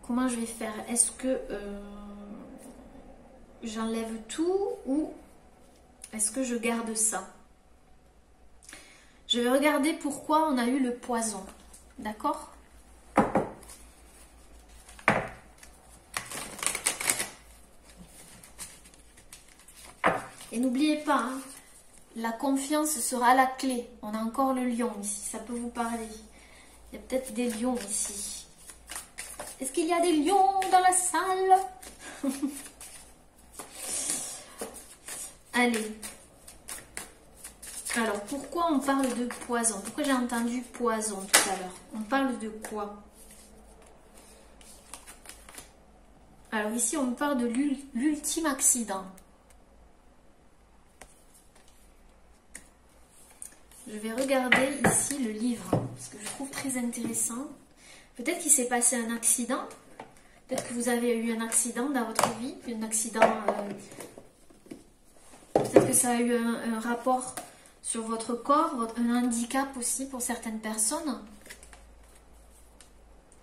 comment je vais faire. Est-ce que j'enlève tout ou est-ce que je garde ça? Je vais regarder pourquoi on a eu le poison. D'accord? Et n'oubliez pas, hein, la confiance sera la clé. On a encore le lion ici, ça peut vous parler. Il y a peut-être des lions ici. Est-ce qu'il y a des lions dans la salle? Allez. Alors, pourquoi on parle de poison? Pourquoi j'ai entendu poison tout à l'heure? On parle de quoi? Alors ici, on parle de l'ultime accident. Je vais regarder ici le livre, parce que je trouve très intéressant. Peut-être qu'il s'est passé un accident. Peut-être que vous avez eu un accident dans votre vie. Un accident... peut-être que ça a eu un rapport sur votre corps, un handicap aussi pour certaines personnes.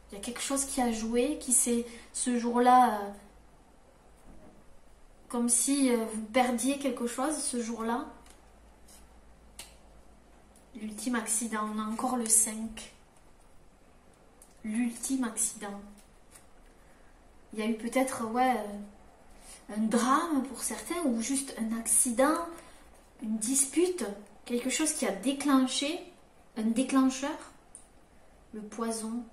Il y a quelque chose qui a joué, qui s'est ce jour-là... comme si vous perdiez quelque chose ce jour-là. L'ultime accident, on a encore le 5. L'ultime accident. Il y a eu peut-être un drame pour certains ou juste un accident, une dispute, quelque chose qui a déclenché, un déclencheur, le poison.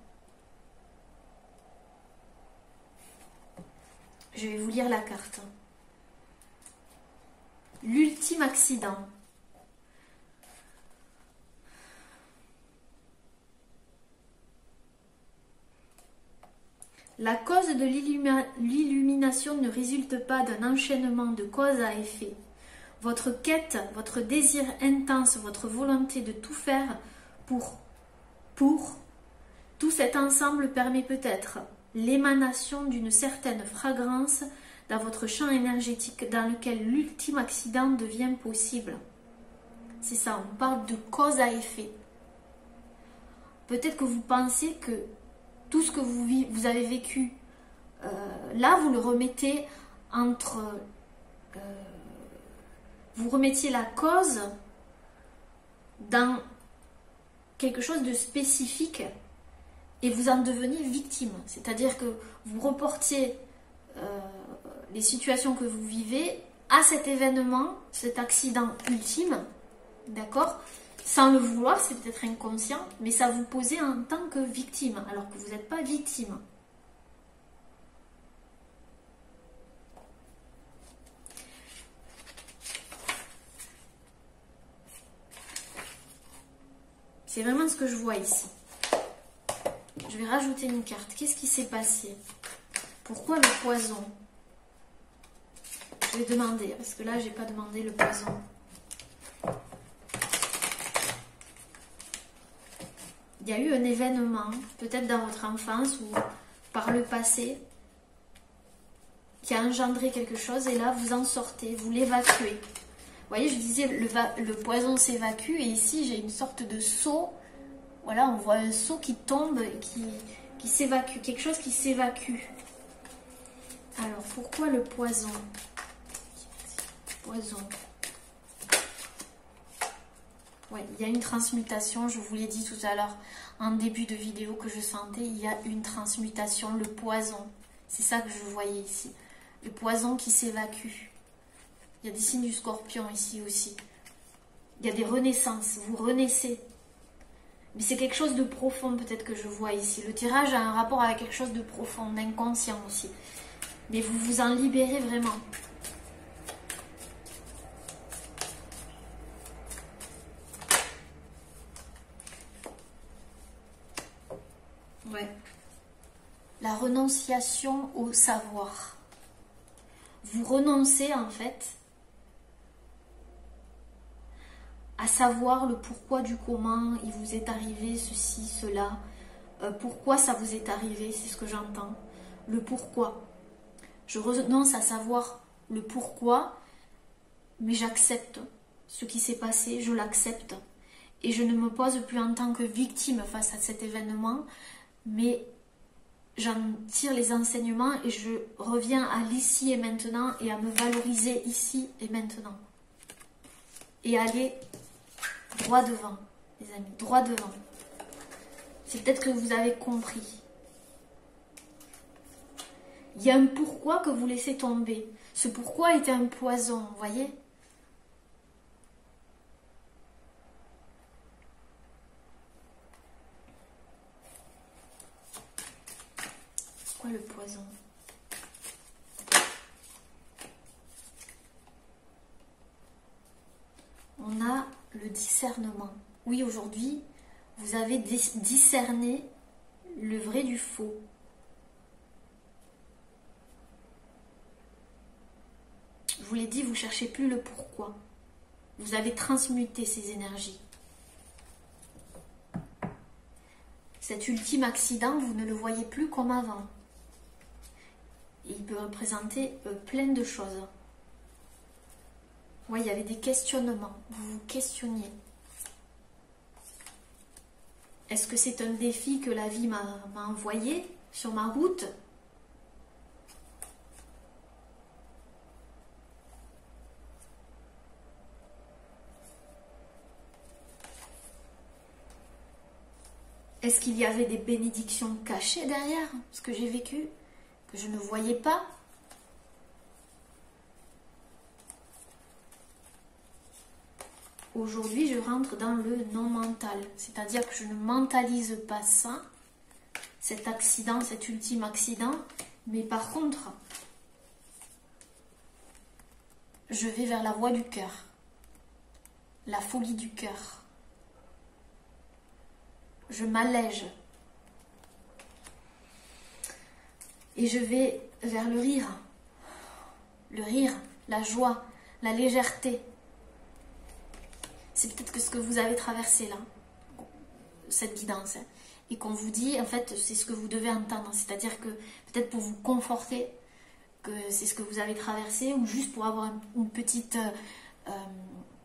Je vais vous lire la carte. L'ultime accident. La cause de l'illumination ne résulte pas d'un enchaînement de cause à effet. Votre quête, votre désir intense, votre volonté de tout faire pour tout cet ensemble permet peut-être l'émanation d'une certaine fragrance dans votre champ énergétique dans lequel l'ultime accident devient possible. C'est ça, on parle de cause à effet. Peut-être que vous pensez que tout ce que vous avez vécu, là, vous le remettez entre... vous remettiez la cause dans quelque chose de spécifique et vous en devenez victime. C'est-à-dire que vous reportiez les situations que vous vivez à cet événement, cet accident ultime, d'accord ? Sans le vouloir, c'est peut-être inconscient, mais ça vous posait en tant que victime, alors que vous n'êtes pas victime. C'est vraiment ce que je vois ici. Je vais rajouter une carte. Qu'est-ce qui s'est passé? Pourquoi le poison? Je vais demander, parce que là, je n'ai pas demandé le poison. Il y a eu un événement, peut-être dans votre enfance ou par le passé, qui a engendré quelque chose et là, vous en sortez, vous l'évacuez. Vous voyez, je disais, le poison s'évacue et ici, j'ai une sorte de seau Voilà, on voit un seau qui tombe, qui s'évacue, quelque chose qui s'évacue. Alors, pourquoi le poison? Poison. Ouais, il y a une transmutation, je vous l'ai dit tout à l'heure en début de vidéo que je sentais, il y a une transmutation, le poison. C'est ça que je voyais ici. Le poison qui s'évacue. Il y a des signes du scorpion ici aussi. Il y a des renaissances, vous renaissez. Mais c'est quelque chose de profond peut-être que je vois ici. Le tirage a un rapport avec quelque chose de profond, d'inconscient aussi. Mais vous vous en libérez vraiment. Ouais. La renonciation au savoir. Vous renoncez en fait à savoir le pourquoi du comment il vous est arrivé ceci, cela. Pourquoi ça vous est arrivé, c'est ce que j'entends. Le pourquoi. Je renonce à savoir le pourquoi, mais j'accepte ce qui s'est passé, je l'accepte. Et je ne me pose plus en tant que victime face à cet événement, mais j'en tire les enseignements et je reviens à l'ici et maintenant et à me valoriser ici et maintenant. Et aller droit devant, les amis, droit devant. C'est peut-être que vous avez compris. Il y a un pourquoi que vous laissez tomber. Ce pourquoi était un poison, vous voyez? Pourquoi le poison? On a le discernement. Oui, aujourd'hui, vous avez discerné le vrai du faux. Je vous l'ai dit, vous ne cherchez plus le pourquoi. Vous avez transmuté ces énergies. Cet ultime accident, vous ne le voyez plus comme avant. Et il peut représenter plein de choses. Oui, il y avait des questionnements. Vous vous questionniez. Est-ce que c'est un défi que la vie m'a envoyé sur ma route ? Est-ce qu'il y avait des bénédictions cachées derrière ce que j'ai vécu, que je ne voyais pas ? Aujourd'hui, je rentre dans le non-mental, c'est-à-dire que je ne mentalise pas ça, cet accident, cet ultime accident, mais par contre, je vais vers la voie du cœur, la folie du cœur. Je m'allège et je vais vers le rire, la joie, la légèreté. C'est peut-être que ce que vous avez traversé là, cette guidance, et qu'on vous dit, en fait, c'est ce que vous devez entendre. C'est-à-dire que peut-être pour vous conforter, que c'est ce que vous avez traversé, ou juste pour avoir une petite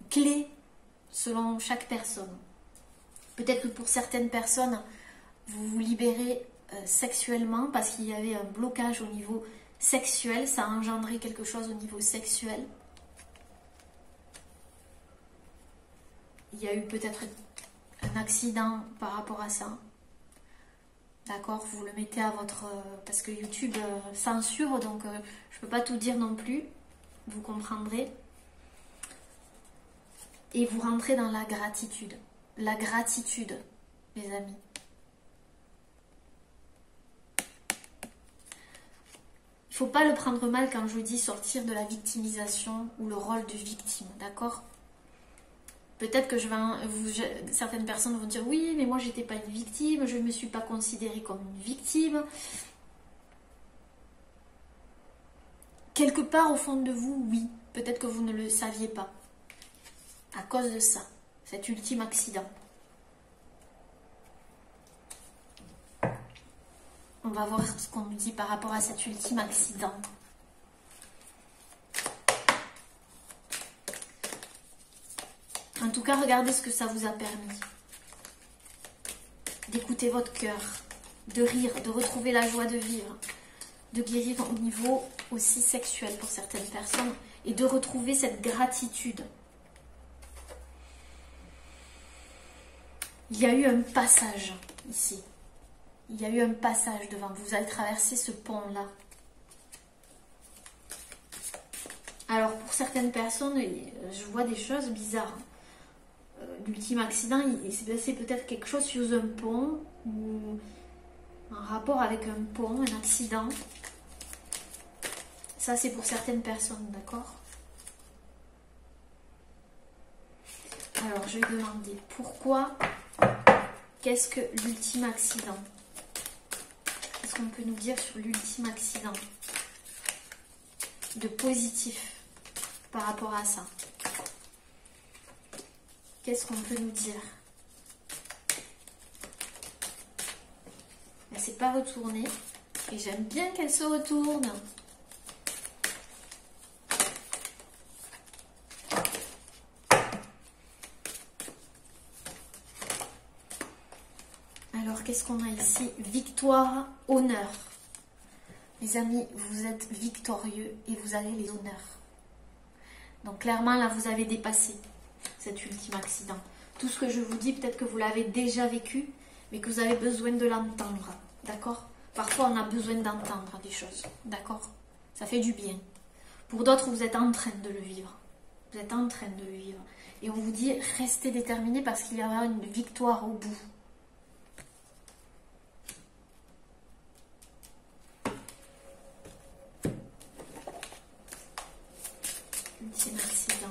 clé selon chaque personne. Peut-être que pour certaines personnes, vous vous libérez sexuellement parce qu'il y avait un blocage au niveau sexuel, ça a engendré quelque chose au niveau sexuel. Il y a eu peut-être un accident par rapport à ça. D'accord, vous le mettez à votre... parce que YouTube censure, donc je ne peux pas tout dire non plus. Vous comprendrez. Et vous rentrez dans la gratitude. La gratitude, mes amis. Il ne faut pas le prendre mal quand je dis sortir de la victimisation ou le rôle de victime, d'accord ? Peut-être que certaines personnes vont dire oui, mais moi j'étais pas une victime, je ne me suis pas considérée comme une victime. Quelque part au fond de vous, oui, peut-être que vous ne le saviez pas. À cause de ça, cet ultime accident. On va voir ce qu'on nous dit par rapport à cet ultime accident. En tout cas, regardez ce que ça vous a permis. d'écouter votre cœur, de rire, de retrouver la joie de vivre, de guérir au niveau aussi sexuel pour certaines personnes et de retrouver cette gratitude. Il y a eu un passage ici. Il y a eu un passage devant vous. Vous avez traversé ce pont-là. Alors, pour certaines personnes, je vois des choses bizarres. L'ultime accident, il s'est passé peut-être quelque chose sur un pont ou un rapport avec un pont, un accident. Ça, c'est pour certaines personnes, d'accord? Alors, je vais demander pourquoi, qu'est-ce que l'ultime accident? Qu'est-ce qu'on peut nous dire sur l'ultime accident de positif par rapport à ça? Qu'est-ce qu'on peut nous dire? Elle ne s'est pas retournée et j'aime bien qu'elle se retourne. Alors, qu'est-ce qu'on a ici? Victoire, honneur. Les amis, vous êtes victorieux et vous avez les honneurs. Donc, clairement, là, vous avez dépassé cet ultime accident. Tout ce que je vous dis, peut-être que vous l'avez déjà vécu, mais que vous avez besoin de l'entendre. D'accord? Parfois, on a besoin d'entendre des choses. D'accord? Ça fait du bien. Pour d'autres, vous êtes en train de le vivre. Vous êtes en train de le vivre. Et on vous dit, restez déterminés parce qu'il y aura une victoire au bout. Ultime accident.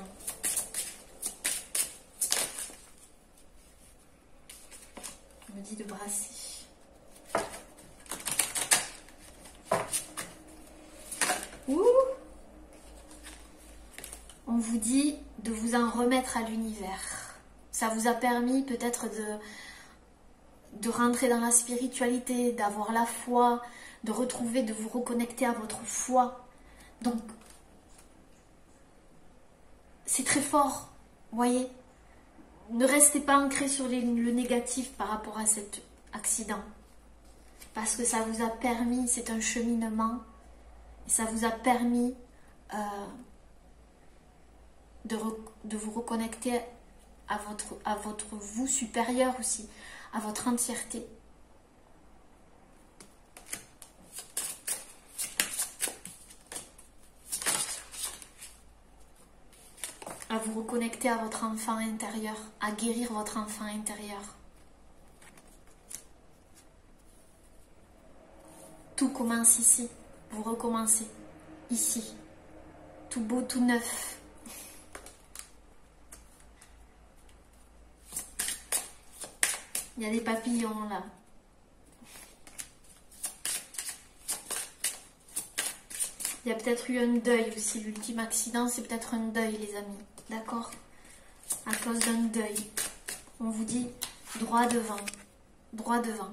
On me dit de brasser. Ouh! On vous dit de vous en remettre à l'univers. Ça vous a permis peut-être de rentrer dans la spiritualité, d'avoir la foi, de retrouver, de vous reconnecter à votre foi. Donc, c'est très fort, voyez. Ne restez pas ancré sur le négatif par rapport à cet accident. Parce que ça vous a permis, c'est un cheminement, et ça vous a permis de vous reconnecter à votre vous supérieur aussi, à votre entièreté. À vous reconnecter à votre enfant intérieur, à guérir votre enfant intérieur. Tout commence ici, vous recommencez ici, tout beau, tout neuf. Il y a des papillons là. Il y a peut-être eu un deuil aussi, l'ultime accident, c'est peut-être un deuil les amis. D'accord? À cause d'un deuil. On vous dit droit devant. Droit devant.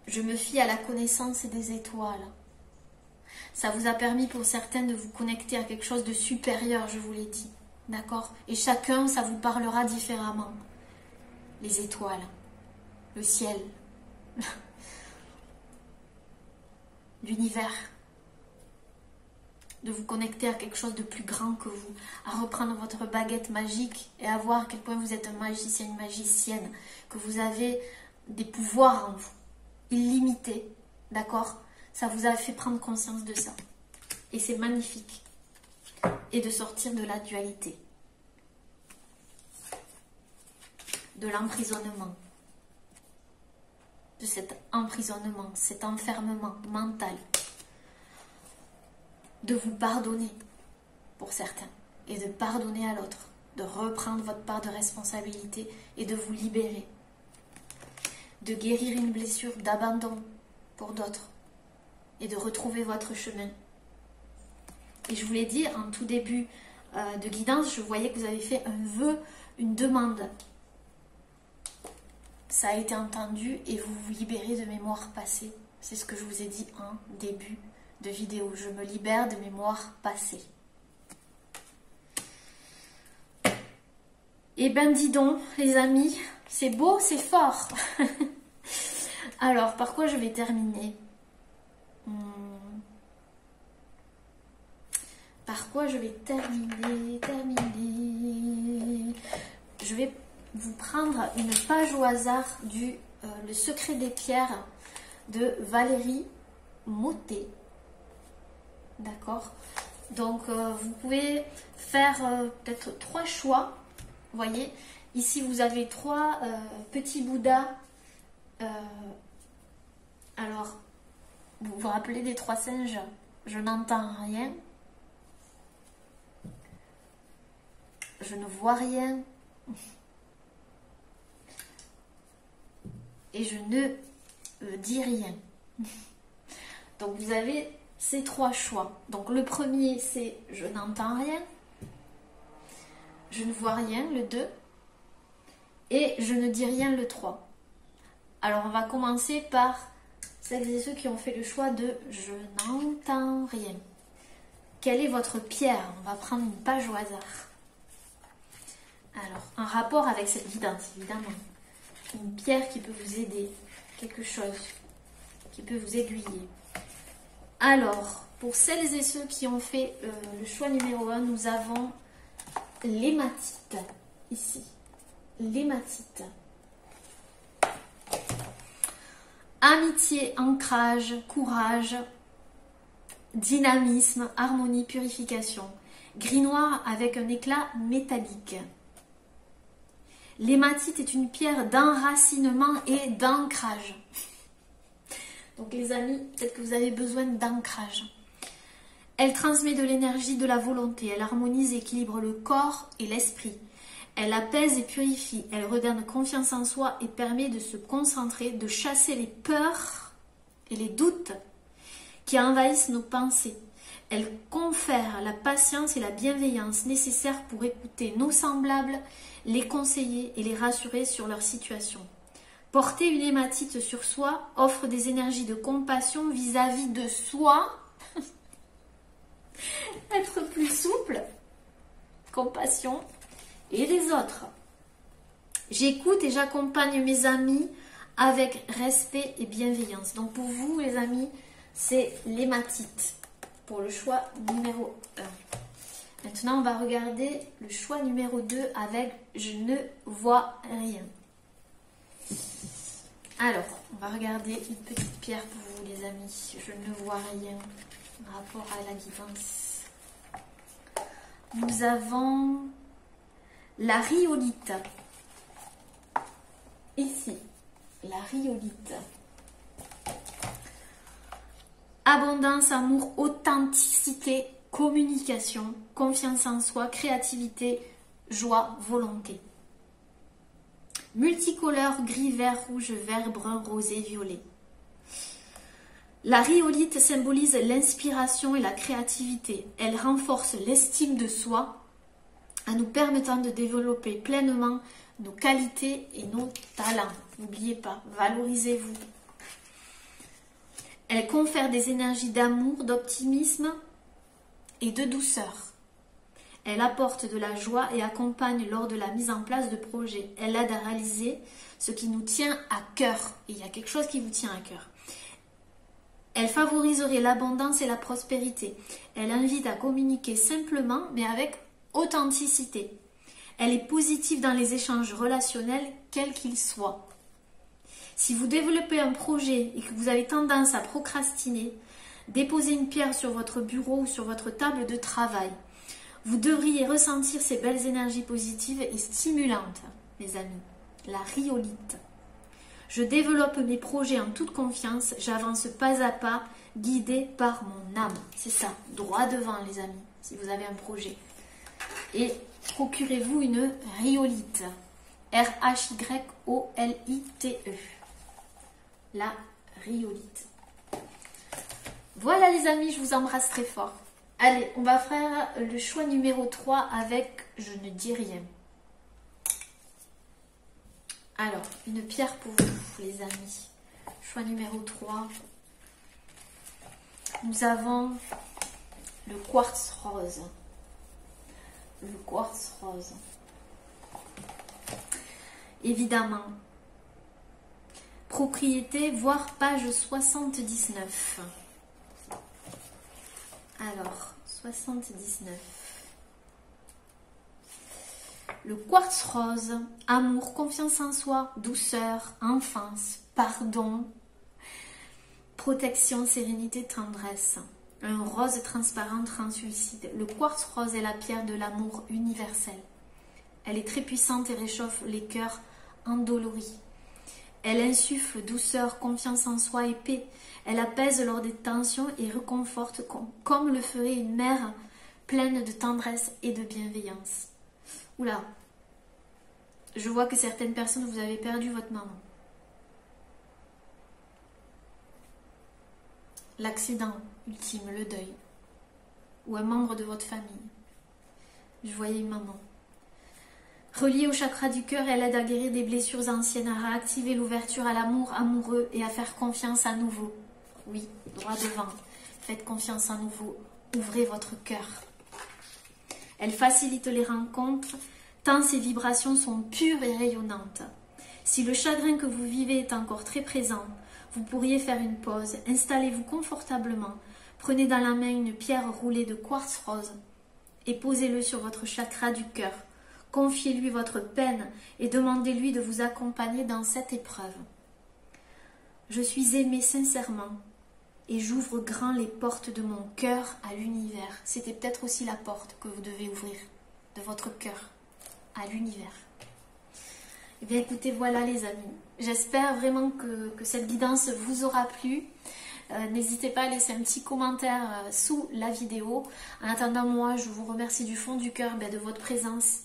Je me fie à la connaissance des étoiles. Ça vous a permis pour certains de vous connecter à quelque chose de supérieur, je vous l'ai dit. D'accord? Et chacun, ça vous parlera différemment. Les étoiles, le ciel, l'univers. De vous connecter à quelque chose de plus grand que vous. À reprendre votre baguette magique et à voir à quel point vous êtes un magicien, une magicienne. Que vous avez des pouvoirs en vous. Illimités. D'accord? Ça vous a fait prendre conscience de ça. Et c'est magnifique. Et de sortir de la dualité. De l'emprisonnement. De cet emprisonnement, cet enfermement mental. De vous pardonner pour certains. Et de pardonner à l'autre. De reprendre votre part de responsabilité et de vous libérer. De guérir une blessure d'abandon pour d'autres. Et de retrouver votre chemin. Et je vous l'ai dit en tout début de guidance, je voyais que vous avez fait un vœu, une demande. Ça a été entendu et vous vous libérez de mémoires passées. C'est ce que je vous ai dit en début de vidéo. Je me libère de mémoires passées. Eh ben dis donc, les amis, c'est beau, c'est fort. Alors, par quoi je vais terminer? Par quoi je vais terminer? Je vais vous prendre une page au hasard du Le secret des pierres de Valérie Mottet. D'accord? Donc, vous pouvez faire peut-être 3 choix. Vous voyez, ici vous avez 3 petits Bouddhas. Alors, vous vous rappelez des 3 singes? Je n'entends rien. Je ne vois rien. Et je ne dis rien. Donc vous avez ces 3 choix. Donc le premier c'est je n'entends rien. Je ne vois rien, le 2. Et je ne dis rien, le 3. Alors on va commencer par celles et ceux qui ont fait le choix de je n'entends rien. Quelle est votre pierre? On va prendre une page au hasard. Alors, un rapport avec cette guidance, évidemment. Une pierre qui peut vous aider. Quelque chose qui peut vous aiguiller. Alors, pour celles et ceux qui ont fait le choix numéro 1, nous avons l'hématite, ici. L'hématite. Amitié, ancrage, courage, dynamisme, harmonie, purification. Gris noir avec un éclat métallique. L'hématite est une pierre d'enracinement et d'ancrage. Donc les amis, peut-être que vous avez besoin d'ancrage. Elle transmet de l'énergie, de la volonté. Elle harmonise et équilibre le corps et l'esprit. Elle apaise et purifie. Elle redonne confiance en soi et permet de se concentrer, de chasser les peurs et les doutes qui envahissent nos pensées. Elle confère la patience et la bienveillance nécessaires pour écouter nos semblables, les conseiller et les rassurer sur leur situation. Porter une hématite sur soi offre des énergies de compassion vis-à-vis de soi. Être plus souple, compassion, et les autres. J'écoute et j'accompagne mes amis avec respect et bienveillance. Donc pour vous les amis, c'est l'hématite pour le choix numéro 1. Maintenant on va regarder le choix numéro 2 avec je ne vois rien. Alors on va regarder une petite pierre pour vous les amis. Je ne vois rien en rapport à la guidance. Nous avons la rhyolite. Ici, la rhyolite. Abondance, amour, authenticité, communication, confiance en soi, créativité, joie, volonté. Multicolore, gris, vert, rouge, vert, brun, rosé, violet. La rhyolite symbolise l'inspiration et la créativité. Elle renforce l'estime de soi en nous permettant de développer pleinement nos qualités et nos talents. N'oubliez pas, valorisez-vous. Elle confère des énergies d'amour, d'optimisme et de douceur. Elle apporte de la joie et accompagne lors de la mise en place de projets. Elle aide à réaliser ce qui nous tient à cœur. Et il y a quelque chose qui vous tient à cœur. Elle favoriserait l'abondance et la prospérité. Elle invite à communiquer simplement, mais avec authenticité. Elle est positive dans les échanges relationnels, quels qu'ils soient. Si vous développez un projet et que vous avez tendance à procrastiner, déposez une pierre sur votre bureau ou sur votre table de travail. Vous devriez ressentir ces belles énergies positives et stimulantes, mes amis. La rhyolite. Je développe mes projets en toute confiance, j'avance pas à pas, guidée par mon âme. C'est ça, droit devant les amis, si vous avez un projet. Et procurez-vous une rhyolite. R-H-Y-O-L-I-T-E. La rhyolite. Voilà les amis, je vous embrasse très fort. Allez, on va faire le choix numéro 3 avec je ne dis rien. Alors, une pierre pour vous les amis. Choix numéro 3. Nous avons le quartz rose. Le quartz rose. Évidemment. Propriété, voire page 79. Alors, 79. Le quartz rose, amour, confiance en soi, douceur, enfance, pardon, protection, sérénité, tendresse. Un rose transparent translucide. Le quartz rose est la pierre de l'amour universel. Elle est très puissante et réchauffe les cœurs endoloris. Elle insuffle douceur, confiance en soi et paix. Elle apaise lors des tensions et réconforte comme le ferait une mère pleine de tendresse et de bienveillance. Oula, je vois que certaines personnes, vous avez perdu votre maman. L'accident ultime, le deuil. Ou un membre de votre famille. Je voyais une maman. Reliée au chakra du cœur, elle aide à guérir des blessures anciennes, à réactiver l'ouverture à l'amour amoureux et à faire confiance à nouveau. Oui, droit devant. Faites confiance à nouveau. Ouvrez votre cœur. Elle facilite les rencontres, tant ses vibrations sont pures et rayonnantes. Si le chagrin que vous vivez est encore très présent, vous pourriez faire une pause, installez-vous confortablement, prenez dans la main une pierre roulée de quartz rose et posez-le sur votre chakra du cœur. Confiez-lui votre peine et demandez-lui de vous accompagner dans cette épreuve. Je suis aimée sincèrement et j'ouvre grand les portes de mon cœur à l'univers. C'était peut-être aussi la porte que vous devez ouvrir de votre cœur à l'univers. Eh bien écoutez, voilà les amis. J'espère vraiment que cette guidance vous aura plu. N'hésitez pas à laisser un petit commentaire sous la vidéo. En attendant, moi, je vous remercie du fond du cœur de votre présence,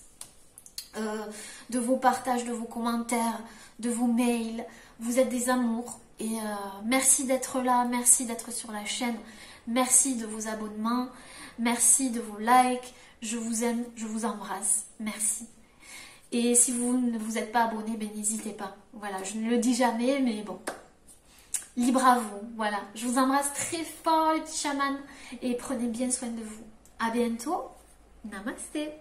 de vos partages, de vos commentaires, de vos mails. Vous êtes des amours. Et merci d'être là, merci d'être sur la chaîne. Merci de vos abonnements. Merci de vos likes. Je vous aime, je vous embrasse. Merci. Et si vous ne vous êtes pas abonné, n'hésitez pas. Voilà, je ne le dis jamais, mais bon. Libre à vous. Voilà. Je vous embrasse très fort, les petits chamans. Et prenez bien soin de vous. À bientôt. Namasté.